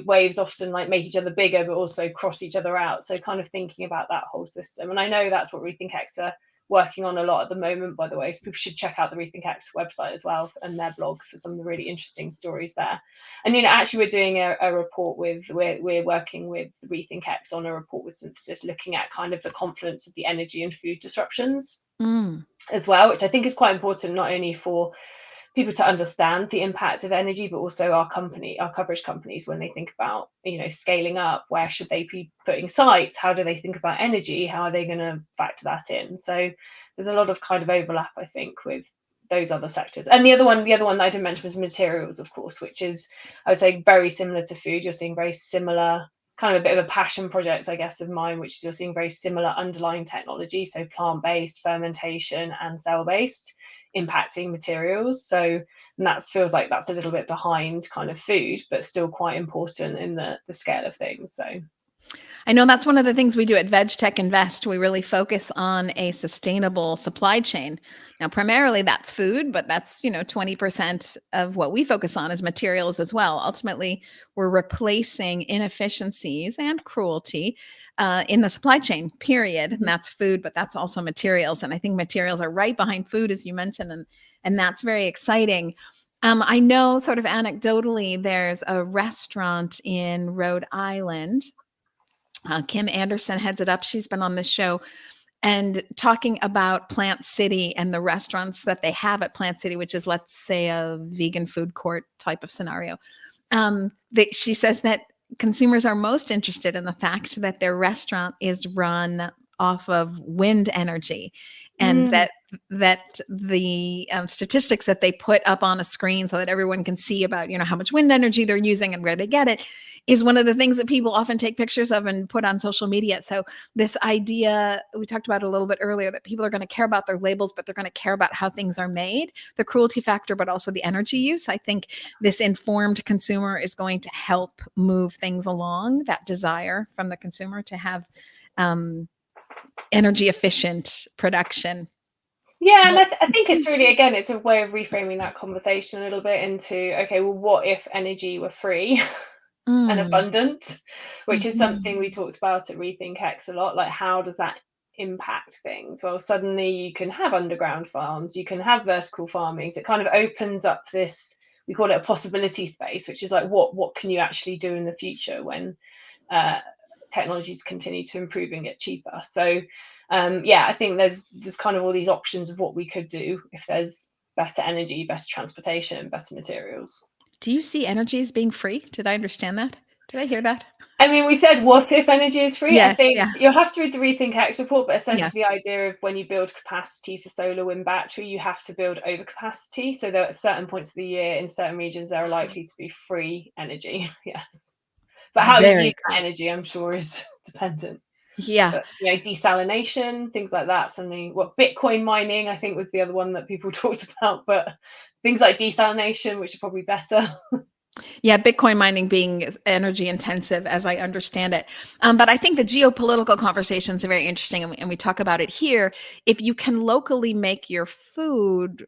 waves often like make each other bigger but also cross each other out. So kind of thinking about that whole system, and I know that's what Rethink X are working on a lot at the moment, by the way, so people should check out the Rethink X website as well and their blogs for some of the really interesting stories there. And actually we're doing a report we're working with Rethink X on a report with Synthesis, looking at kind of the confluence of the energy and food disruptions as well, which I think is quite important, not only for people to understand the impact of energy, but also our coverage companies, when they think about scaling up, where should they be putting sites, how do they think about energy, how are they going to factor that in. So there's a lot of kind of overlap, I think, with those other sectors. And the other one that I didn't mention was materials, of course, which is, I would say, very similar to food. You're seeing very similar, kind of a bit of a passion project, I guess, of mine, which is you're seeing very similar underlying technology, so plant-based, fermentation and cell-based, impacting materials. So, and that feels like that's a little bit behind kind of food, but still quite important in the scale of things. So I know that's one of the things we do at VegTech Invest. We really focus on a sustainable supply chain. Now, primarily that's food, but that's, 20% of what we focus on is materials as well. Ultimately, we're replacing inefficiencies and cruelty in the supply chain, period. And that's food, but that's also materials. And I think materials are right behind food, as you mentioned, and that's very exciting. I know, sort of anecdotally, there's a restaurant in Rhode Island. Kim Anderson heads it up. She's been on this show and talking about Plant City and the restaurants that they have at Plant City, which is, let's say, a vegan food court type of scenario. She says that consumers are most interested in the fact that their restaurant is run off of wind energy, and that the statistics that they put up on a screen so that everyone can see about, how much wind energy they're using and where they get it, is one of the things that people often take pictures of and put on social media. So this idea, we talked about a little bit earlier, that people are going to care about their labels, but they're going to care about how things are made, the cruelty factor, but also the energy use. I think this informed consumer is going to help move things along, that desire from the consumer to have energy efficient production. Yeah, and I think it's really, again, it's a way of reframing that conversation a little bit into, okay, well, what if energy were free and abundant, which is something we talked about at Rethink X a lot. Like, how does that impact things? Well, suddenly you can have underground farms, you can have vertical farmings. It kind of opens up this, we call it a possibility space, which is like, what can you actually do in the future when technologies continue to improve and get cheaper? So I think there's kind of all these options of what we could do if there's better energy, better transportation, better materials. Do you see energy as being free? Did I understand that? Did I hear that? I mean, we said, what if energy is free? Yes, I think yeah. you'll have to read the Rethink X report, but essentially the idea of when you build capacity for solar wind battery, you have to build overcapacity. So there are certain points of the year in certain regions, there are likely to be free energy. Yes. But how you use that energy, I'm sure, is dependent. Yeah. But, desalination, things like that. Something, Bitcoin mining, I think, was the other one that people talked about. But things like desalination, which are probably better. Yeah, Bitcoin mining being energy intensive, as I understand it. But I think the geopolitical conversations are very interesting, and we talk about it here. If you can locally make your food,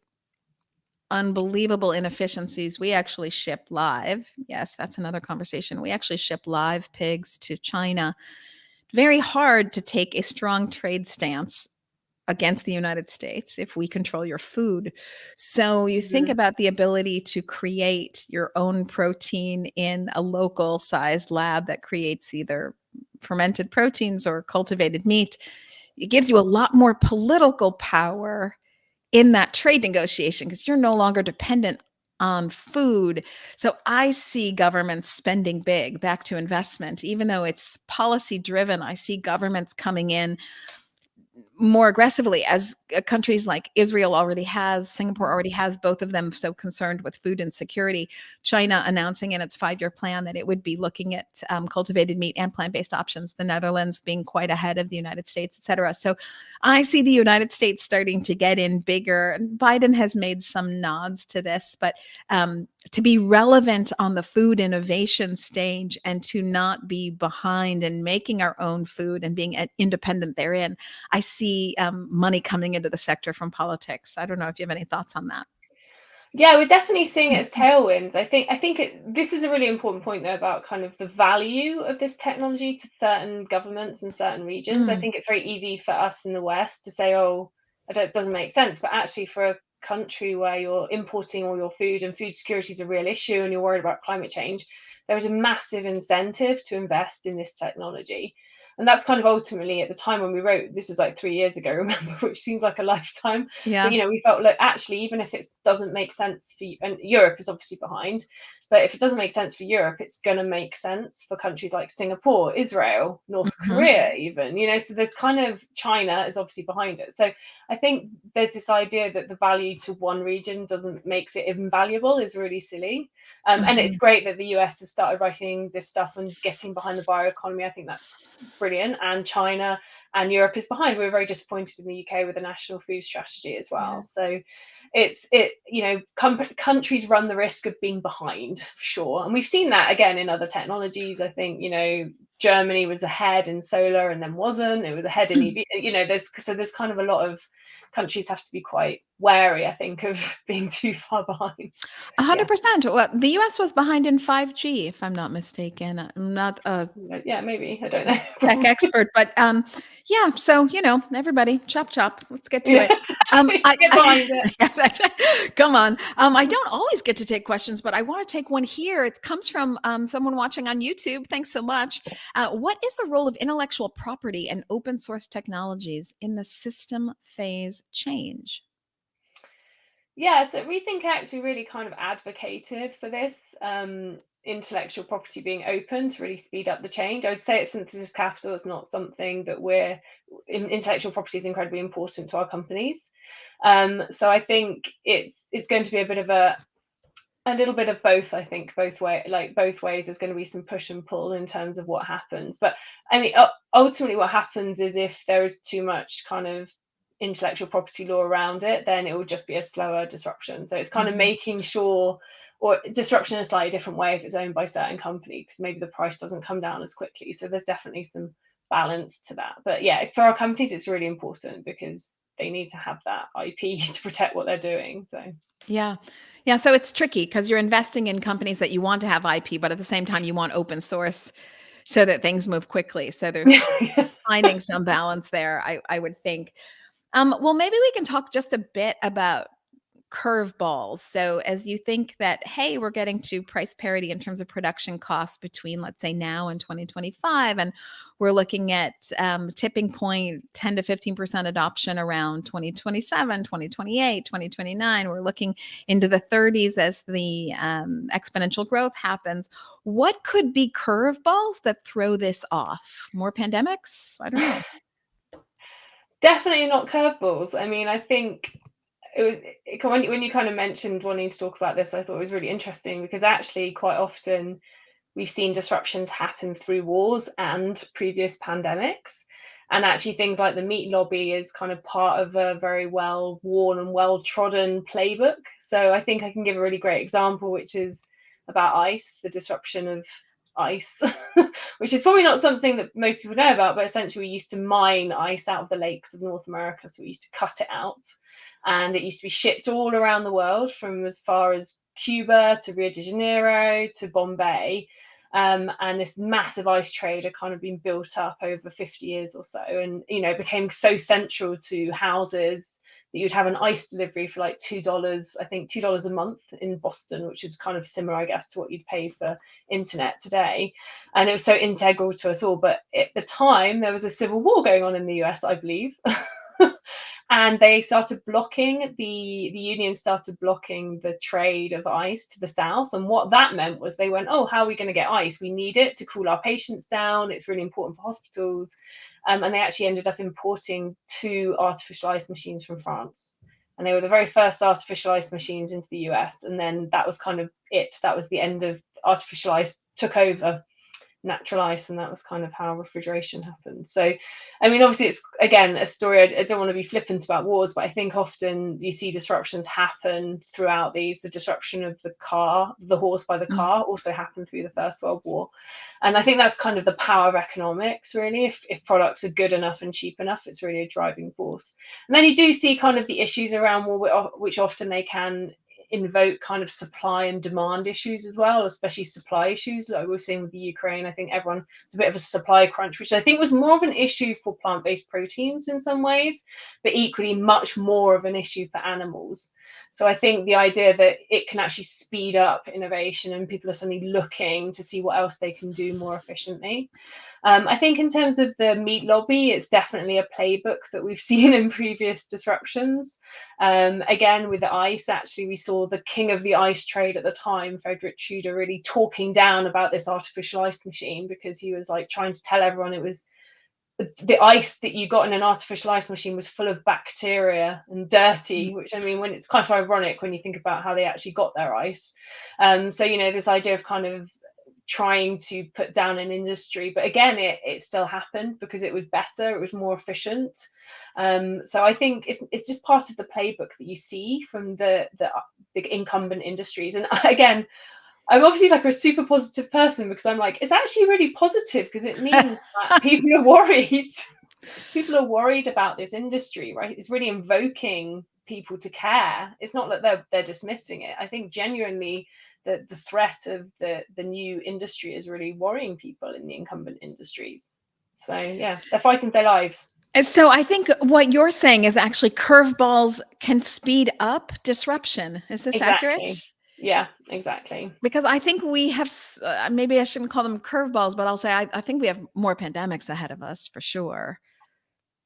unbelievable inefficiencies. We actually ship live. Yes, that's another conversation. We actually ship live pigs to China. Very hard to take a strong trade stance against the United States if we control your food. So you think about the ability to create your own protein in a local sized lab that creates either fermented proteins or cultivated meat. It gives you a lot more political power in that trade negotiation because you're no longer dependent on food. So I see governments spending big, back to investment, even though it's policy driven. I see governments coming in more aggressively, as countries like Israel already has, Singapore already has, both of them so concerned with food insecurity. China announcing in its 5-year plan that it would be looking at cultivated meat and plant-based options. The Netherlands being quite ahead of the United States, et cetera. So I see the United States starting to get in bigger. And Biden has made some nods to this, but to be relevant on the food innovation stage and to not be behind in making our own food and being independent therein, I see money coming into the sector from politics. I don't know if you have any thoughts on that. Yeah, we're definitely seeing it as tailwinds. This is a really important point though about kind of the value of this technology to certain governments and certain regions. I think it's very easy for us in the West to say, oh, it doesn't make sense. But actually for a country where you're importing all your food and food security is a real issue and you're worried about climate change, there is a massive incentive to invest in this technology. And that's kind of ultimately at the time when we wrote, this is like 3 years ago, remember, which seems like a lifetime. Yeah. But, we felt, look, actually, even if it doesn't make sense for you, and Europe is obviously behind, but if it doesn't make sense for Europe, it's going to make sense for countries like Singapore, Israel, North Korea, even, so there's kind of, China is obviously behind it. So I think there's this idea that the value to one region makes it invaluable is really silly. And it's great that the US has started writing this stuff and getting behind the bioeconomy. I think that's brilliant. And China and Europe is behind. We were very disappointed in the UK with the national food strategy as well. Yeah. So countries run the risk of being behind, for sure. And we've seen that again in other technologies. I think, Germany was ahead in solar and then wasn't. It was ahead in EV. There's kind of a lot of countries have to be quite wary, I think, of being too far behind. 100%. Well, the US was behind in 5G, if I'm not mistaken. I'm not maybe. I don't know. tech expert, but yeah. So, everybody, chop. Let's get to it. Get behind it. Come on. I don't always get to take questions, but I want to take one here. It comes from someone watching on YouTube. Thanks so much. What is the role of intellectual property and open source technologies in the system phase change? Yeah, so Rethink actually really kind of advocated for this intellectual property being open to really speed up the change. I would say at Synthesis Capital, it's not something that intellectual property is incredibly important to our companies. So I think it's going to be a little bit of both. I think both ways. There's going to be some push and pull in terms of what happens. But I mean, ultimately, what happens is if there is too much kind of intellectual property law around it, then it will just be a slower disruption. So it's kind of making sure, or disruption in a slightly different way if it's owned by certain companies, because maybe the price doesn't come down as quickly. So there's definitely some balance to that. But yeah, for our companies, it's really important because they need to have that IP to protect what they're doing. So yeah. So it's tricky because you're investing in companies that you want to have IP, but at the same time you want open source so that things move quickly. So there's finding some balance there, I would think. Well, maybe we can talk just a bit about curveballs. So as you think that, hey, we're getting to price parity in terms of production costs between, let's say, now and 2025, and we're looking at tipping point 10 to 15% adoption around 2027, 2028, 2029. We're looking into the 30s as the exponential growth happens. What could be curveballs that throw this off? More pandemics? I don't know. Definitely not curveballs. I mean, I think when you kind of mentioned wanting to talk about this, I thought it was really interesting because actually quite often we've seen disruptions happen through wars and previous pandemics. And actually things like the meat lobby is kind of part of a very well worn and well trodden playbook. So I think I can give a really great example, which is about ice, the disruption of ice, which is probably not something that most people know about, but essentially we used to mine ice out of the lakes of North America. So we used to cut it out, and it used to be shipped all around the world from as far as Cuba to Rio de Janeiro to Bombay. And this massive ice trade had kind of been built up over 50 years or so, and it became so central to houses that you'd have an ice delivery for like $2, I think $2 a month in Boston, which is kind of similar, I guess, to what you'd pay for internet today. And it was so integral to us all. But at the time, there was a civil war going on in the US, I believe. And they started blocking, the union started blocking the trade of ice to the south. And what that meant was they went, oh, how are we going to get ice? We need it to cool our patients down. It's really important for hospitals. and they actually ended up importing 2 artificial ice machines from France. And they were the very first artificial ice machines into the US. And then that was kind of it. That was the end of artificial ice, took over natural ice, and that was kind of how refrigeration happened. So I mean, obviously it's again a story. I don't want to be flippant about wars, but I think often you see disruptions happen throughout these. The disruption of the car, the horse by the car, also happened through the First World War, and I think that's kind of the power of economics, really. If products are good enough and cheap enough, it's really a driving force. And then you do see kind of the issues around war, which often they can invoke kind of supply and demand issues as well, especially supply issues like we're seeing with the Ukraine. I think everyone, it's a bit of a supply crunch, which I think was more of an issue for plant-based proteins in some ways, but equally much more of an issue for animals. So I think the idea that it can actually speed up innovation and people are suddenly looking to see what else they can do more efficiently. I think in terms of the meat lobby, it's definitely a playbook that we've seen in previous disruptions. Again, with the ice, actually, we saw the king of the ice trade at the time, Frederick Tudor, really talking down about this artificial ice machine because he was like trying to tell everyone it was the ice that you got in an artificial ice machine was full of bacteria and dirty, which I mean, when it's kind of ironic when you think about how they actually got their ice. So, you know, this idea of kind of trying to put down an industry, but again it still happened because it was better, it was more efficient. So I think it's just part of the playbook that you see from the incumbent industries. And again, I'm obviously like a super positive person because I'm like, it's actually really positive because it means that people are worried. People are worried about this industry, right? It's really invoking people to care. It's not that they're dismissing it. I think genuinely the threat of the new industry is really worrying people in the incumbent industries. So yeah, they're fighting for their lives. And so I think what you're saying is actually curveballs can speed up disruption. Is this accurate? Exactly. Yeah, exactly. Because I think we have, maybe I shouldn't call them curveballs, but I'll say I think we have more pandemics ahead of us for sure.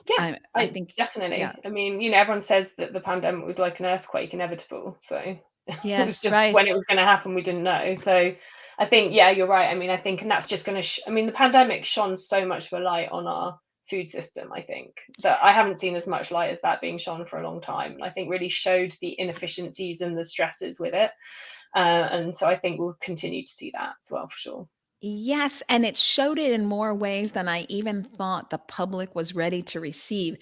Yeah, I think, definitely. yeah. I mean, you know, everyone says that the pandemic was like an earthquake, inevitable. So it was Yes, just right. when it was going to happen, we didn't know. So I think, yeah, you're right. I mean, I think, and that's just going to, I mean, the pandemic shone so much of a light on our food system, I think, that I haven't seen as much light as that being shone for a long time. And I think really showed the inefficiencies and the stresses with it. And so I think we'll continue to see that as well, for sure. Yes, and it showed it in more ways than I even thought the public was ready to receive.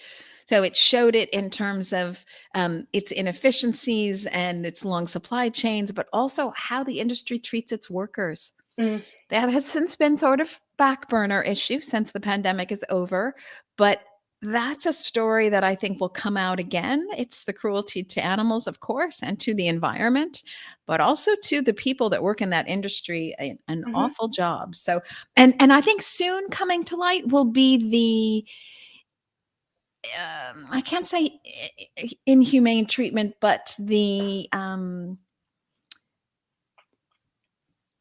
So it showed it in terms of its inefficiencies and its long supply chains, but also how the industry treats its workers. Mm. That has since been sort of back burner issue since the pandemic is over, but that's a story that I think will come out again. It's the cruelty to animals, of course, and to the environment, but also to the people that work in that industry, an Mm-hmm. awful job. So, and I think soon coming to light will be the I can't say inhumane treatment, but the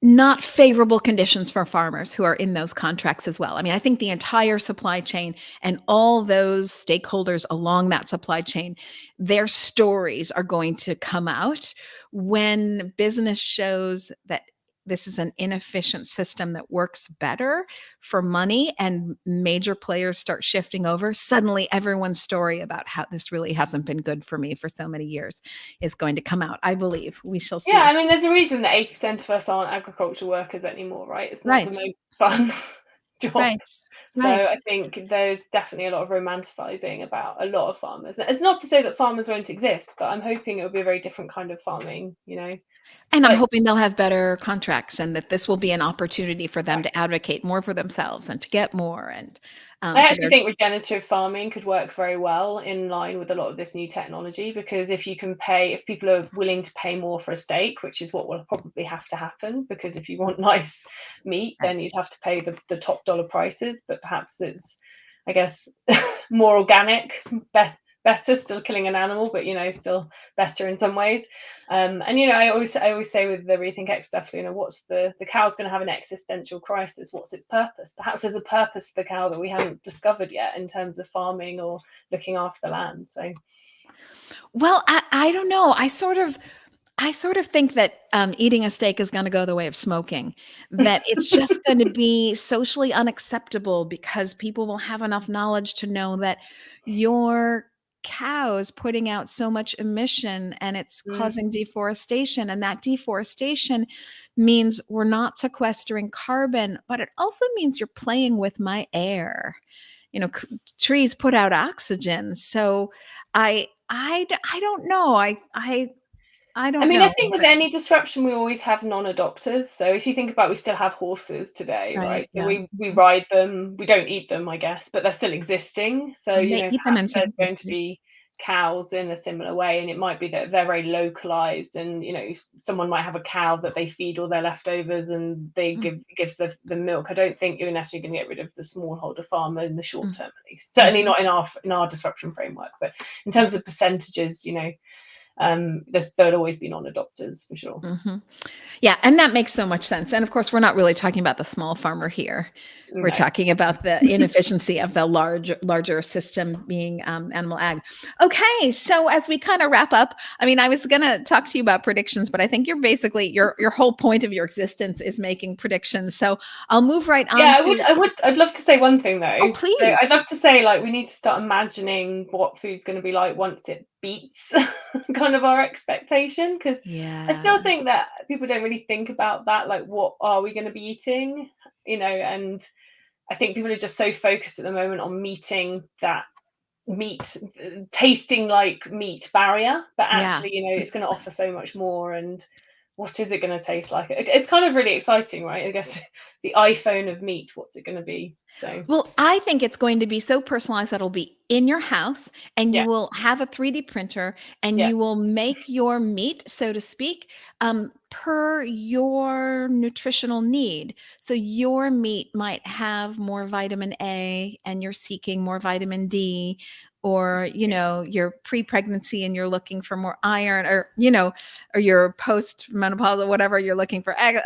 not favorable conditions for farmers who are in those contracts as well. I mean, I think the entire supply chain and all those stakeholders along that supply chain, their stories are going to come out when business shows that this is an inefficient system that works better for money and major players start shifting over. Suddenly, everyone's story about how this really hasn't been good for me for so many years is going to come out. I believe we shall see. Yeah, I mean, there's a reason that 80% of us aren't agriculture workers anymore, right? It's not Right. the most fun job. Right. So Right. I think there's definitely a lot of romanticizing about a lot of farmers. It's not to say that farmers won't exist, but I'm hoping it'll be a very different kind of farming, you know. And I'm But hoping they'll have better contracts and that this will be an opportunity for them to advocate more for themselves and to get more and I for actually their think regenerative farming could work very well in line with a lot of this new technology, because if people are willing to pay more for a steak, which is what will probably have to happen, because if you want nice meat, then right. you'd have to pay the top dollar prices, but perhaps it's, I guess, more organic, better, still killing an animal, but you know, still better in some ways. And you know, I always say with the Rethink X stuff, you know, what's the cow's going to have an existential crisis? What's its purpose? Perhaps there's a purpose for the cow that we haven't discovered yet in terms of farming or looking after the land. So Well, I don't know. I sort of think that eating a steak is going to go the way of smoking, that it's just going to be socially unacceptable because people will have enough knowledge to know that your cow is putting out so much emission and it's Mm. causing deforestation. And that deforestation means we're not sequestering carbon, but it also means you're playing with my air. Trees put out oxygen. So I don't know. I I don't mean, I know, think with but any disruption, we always have non-adopters. So if you think about, we still have horses today, right, right? So yeah. we ride them. We don't eat them, I guess, but they're still existing. So, And they eat them perhaps in there's some going to countries. be cows in a similar way, and it might be that they're very localized, and someone might have a cow that they feed all their leftovers, and they Mm, gives the milk. I don't think you're necessarily going to get rid of the smallholder farmer in the short mm, term, at least. Certainly mhm, not in our disruption framework, but in terms of percentages, there'll always be non-adopters for sure. mhm. Yeah, and that makes so much sense. And of course, we're not really talking about the small farmer here. We're No. talking about the inefficiency of the larger system being animal ag. Okay, so as we kind of wrap up, I mean, I was going to talk to you about predictions, but I think you're basically your whole point of your existence is making predictions. So I'll move right on Yeah, to. I'd love to say one thing Oh, though. So I'd please. love to say, like, we need to start imagining what food's going to be like once it beats kind of our expectation, because I Yeah. still think that people don't really think about that, like, what are we going to be eating, and I think people are just so focused at the moment on meeting that meat tasting like meat barrier, but Yeah. actually, it's going to offer so much more. And what is it going to taste like? It's kind of really exciting, right? I guess the iPhone of meat, what's it going to be? So Well, I think it's going to be so personalized that it'll be in your house and you yeah, will have a 3D printer and yeah, you will make your meat, so to speak, per your nutritional need. So your meat might have more vitamin A and you're seeking more vitamin D, or, you're pre-pregnancy and you're looking for more iron, or you're post-menopausal, whatever, you're looking for egg,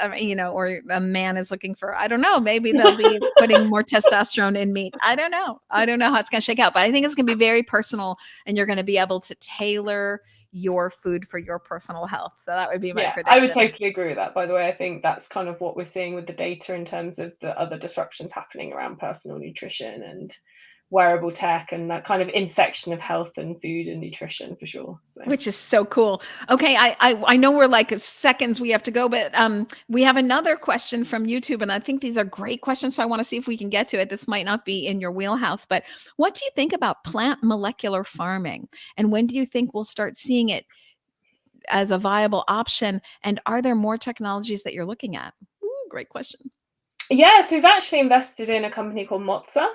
or a man is looking for, I don't know, maybe they'll be putting more testosterone in meat. I don't know. I don't know how it's going to shake out, but I think it's going to be very personal and you're going to be able to tailor your food for your personal health. So that would be my yeah. I would prediction. totally agree with that. By the way, I think that's kind of what we're seeing with the data in terms of the other disruptions happening around personal nutrition and wearable tech, and that kind of intersection of health and food and nutrition for sure. So Which is so cool. Okay, I know we're like seconds we have to go, but we have another question from YouTube, and I think these are great questions. So I want to see if we can get to it. This might not be in your wheelhouse, but what do you think about plant molecular farming, and when do you think we'll start seeing it as a viable option? And are there more technologies that you're looking at? Ooh, great question. yeah, so we've actually invested in a company called Mozza.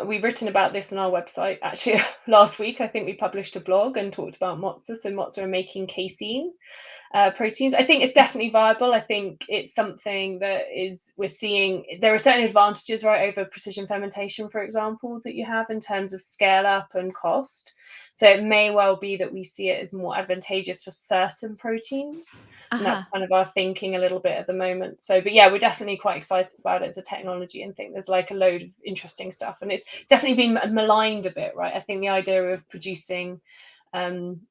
We've written about this on our website. Actually, last week, I think we published a blog and talked about Mozza. So Mozza are making casein proteins. I think it's definitely viable. I think it's something that we're seeing. There are certain advantages, right, over precision fermentation, for example, that you have in terms of scale up and cost. So it may well be that we see it as more advantageous for certain proteins. And that's Uh-huh. kind of our thinking a little bit at the moment. So, but yeah, we're definitely quite excited about it as a technology and think there's like a load of interesting stuff. And it's definitely been maligned a bit, right? I think the idea of producing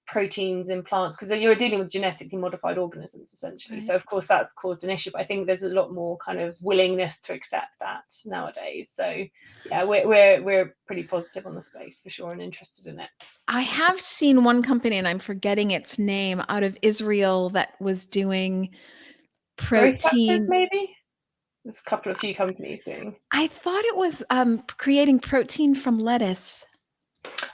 proteins in plants, because you're dealing with genetically modified organisms essentially. Right. So of course that's caused an issue, but I think there's a lot more kind of willingness to accept that nowadays. So yeah, we're pretty positive on the space for sure and interested in it. I have seen one company, and I'm forgetting its name, out of Israel that was doing Growth factors, protein. maybe. There's a few companies doing. I thought it was creating protein from lettuce.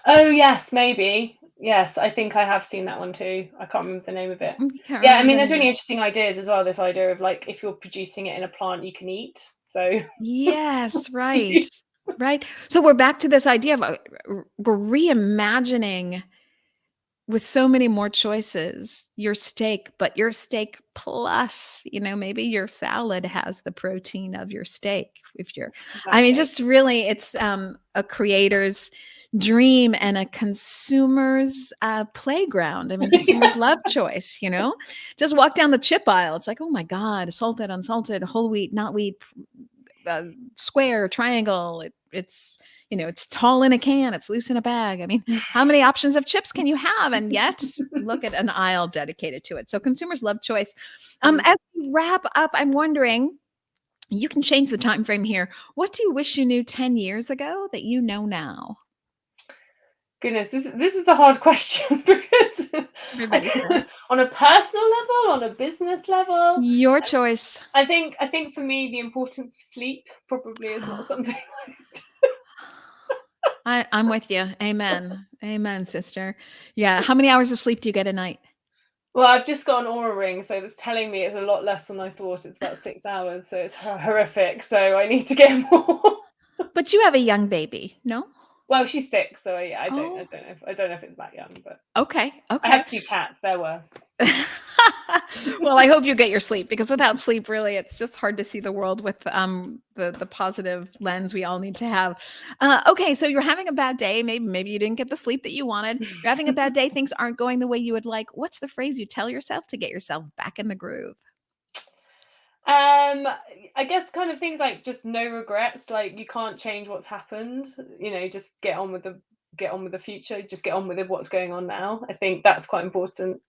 Oh yes, maybe. Yes, I think I have seen that one too. I can't remember the name of it. Can't Yeah, I remember mean, the there's name of really it. interesting ideas as well. This idea of like if you're producing it in a plant, you can eat. So Yes, right. Right. So we're back to this idea of we're reimagining with so many more choices your steak, but your steak plus, maybe your salad has the protein of your steak. I mean, exactly. just really, it's a creator's dream and a consumer's playground. I mean, consumers Yeah, love choice, just walk down the chip aisle. It's like, oh my God, salted, unsalted, whole wheat, not wheat, square, triangle. It's it's tall in a can, it's loose in a bag. I mean, how many options of chips can you have? And yet look at an aisle dedicated to it. So consumers love choice. As we wrap up, I'm wondering, you can change the time frame here. What do you wish you knew 10 years ago that you know now? Goodness, this is a hard question because Everybody says. on a personal level, on a business level, Your choice. I think for me the importance of sleep probably is not something. I'm with you. Amen. Amen, sister. Yeah. How many hours of sleep do you get a night? Well, I've just got an Aura ring, so it's telling me it's a lot less than I thought. It's about 6 hours, so it's horrific. So I need to get more. But you have a young baby, no? Well, she's 6, so yeah, I don't Oh, know if it's that young, but okay. I Okay. have 2 cats. They're worse. Well, I hope you get your sleep, because without sleep, really, it's just hard to see the world with the positive lens we all need to have. Okay, so you're having a bad day. Maybe you didn't get the sleep that you wanted. You're having a bad day. Things aren't going the way you would like. What's the phrase you tell yourself to get yourself back in the groove? I guess kind of things like just no regrets. Like you can't change what's happened. Just get on with the future. Just get on with what's going on now. I think that's quite important.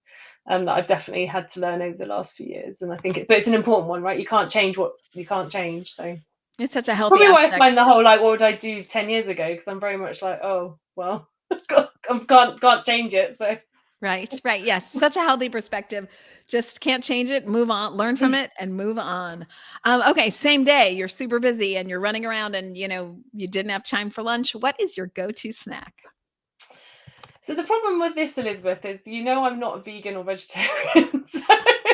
That I've definitely had to learn over the last few years, and I think but it's an important one, right? You can't change what you can't change. So It's such a healthy probably why I find aspect. the whole like, what would I do 10 years ago? Because I'm very much like, oh well, can't change it. So Right, right. Yes, such a healthy perspective. Just can't change it, move on, learn from it, and move on. Okay, same day, you're super busy and you're running around, and you didn't have time for lunch. What is your go-to snack? So the problem with this, Elizabeth, is I'm not a vegan or vegetarian. So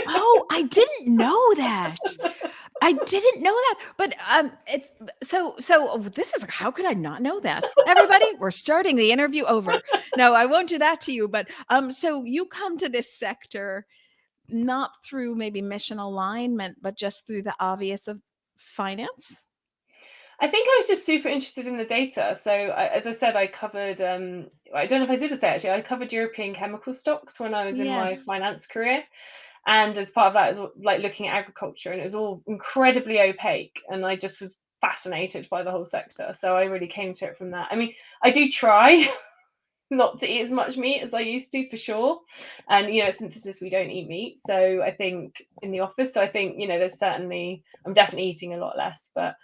Oh, I didn't know that. I didn't know that. But it's so this is, how could I not know that? Everybody, we're starting the interview over. No, I won't do that to you. But so you come to this sector not through maybe mission alignment, but just through the obvious of finance? I think I was just super interested in the data. So, as I said, I covered, I don't know if I did say actually, I covered European chemical stocks when I was in my Yes. finance career. And as part of that, is like looking at agriculture, and it was all incredibly opaque. And I just was fascinated by the whole sector. So I really came to it from that. I mean, I do try not to eat as much meat as I used to, for sure. And at Synthesis we don't eat meat, so I think in the office. So I think I'm definitely eating a lot less. But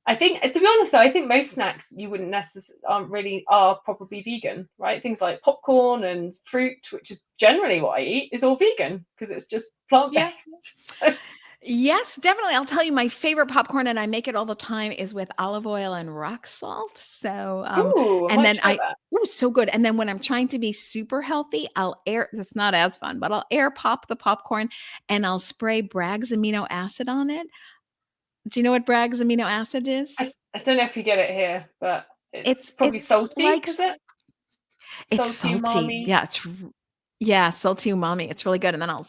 I think, to be honest, though, I think most snacks you wouldn't necessarily are probably vegan, right? Things like popcorn and fruit, which is generally what I eat, is all vegan because it's just plant Yeah. based. Yes, definitely. I'll tell you, my favorite popcorn, and I make it all the time, is with olive oil and rock salt. So, Ooh, I and might then try that. so good. And then when I'm trying to be super healthy, it's not as fun, but I'll air pop the popcorn and I'll spray Bragg's amino acid on it. Do you know what Bragg's amino acid I, is? I don't know if you get it here, but it's probably It's salty, like is it? it's Salty salty. umami. Yeah, yeah, salty umami. It's really good. And then I'll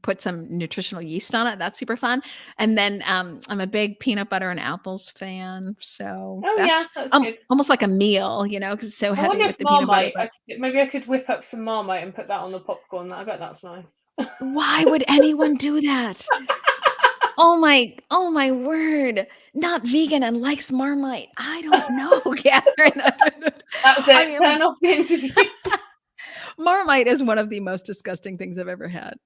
put some nutritional yeast on it. That's super fun. And then I'm a big peanut butter and apples fan. So Oh yeah, that's that's good. almost like a meal, because it's so I heavy wonder with if the peanut butter. Marmite. But Maybe I could whip up some Marmite and put that on the popcorn. I bet that's nice. why would anyone do that? Oh my word. Not vegan and likes Marmite. I don't know, Catherin. That's I it. mean, Turn off the interview. Marmite is one of the most disgusting things I've ever had.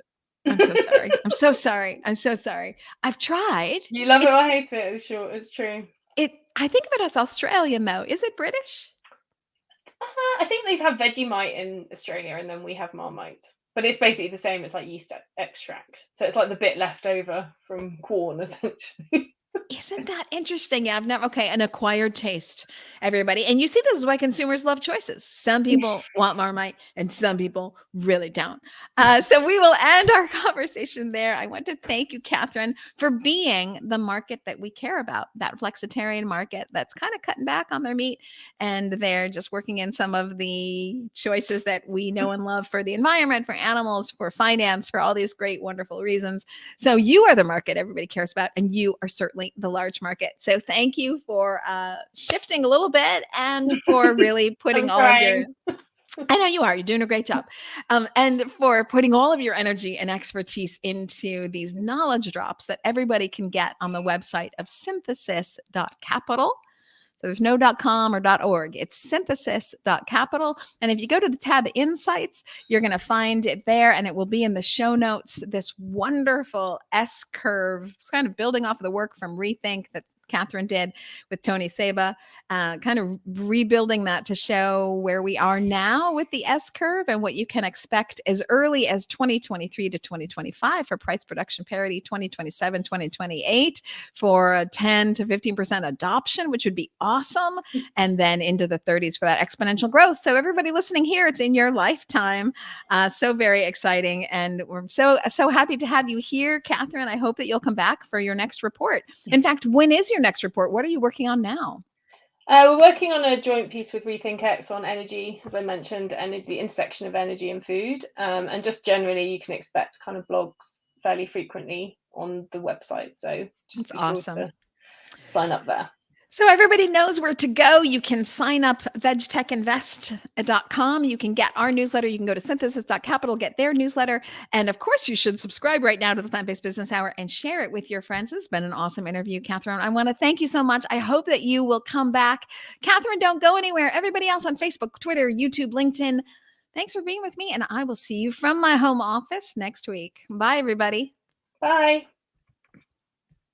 I'm so sorry. I'm so sorry. I'm so sorry. I've tried. You love it It's or hate it. It's sure. It's true. I think of it as Australian though. Is it British? I think they've had Vegemite in Australia, and then we have Marmite. But it's basically the same. It's like yeast extract. So it's like the bit left over from corn, essentially. Isn't that interesting? Yeah, I've never, okay, an acquired taste, everybody. And you see, this is why consumers love choices. Some people want Marmite and some people really don't. So we will end our conversation there. I want to thank you, Catherin, for being the market that we care about, that flexitarian market that's kind of cutting back on their meat, and they're just working in some of the choices that we know and love for the environment, for animals, for finance, for all these great, wonderful reasons. So you are the market everybody cares about, and you are certainly the large market. So thank you for shifting a little bit and for really putting I'm all of your, trying. I know you are, you're doing a great job. And for putting all of your energy and expertise into these knowledge drops that everybody can get on the website of synthesis.capital. So there's no .com or .org. It's synthesis.capital. And if you go to the tab Insights, you're going to find it there, and it will be in the show notes. This wonderful S curve, it's kind of building off of the work from Rethink that Catherin did with Tony Seba, kind of rebuilding that to show where we are now with the S curve and what you can expect as early as 2023 to 2025 for price production parity, 2027, 2028 for a 10 to 15% adoption, which would be awesome. And then into the 30s for that exponential growth. So everybody listening here, it's in your lifetime. So very exciting. And we're so happy to have you here, Catherin. I hope that you'll come back for your next report. In fact, when is your next report? What are you working on now? We're working on a joint piece with RethinkX on energy, as I mentioned, and the intersection of energy and food. And just generally, you can expect kind of blogs fairly frequently on the website. So just That's awesome. Sure to sign up there. So everybody knows where to go. You can sign up VegTechInvest.com. You can get our newsletter. You can go to synthesis.capital, get their newsletter. And of course, you should subscribe right now to the Plant-Based Business Hour and share it with your friends. It's been an awesome interview, Catherin. I want to thank you so much. I hope that you will come back. Catherin, don't go anywhere. Everybody else on Facebook, Twitter, YouTube, LinkedIn, thanks for being with me. And I will see you from my home office next week. Bye, everybody. Bye.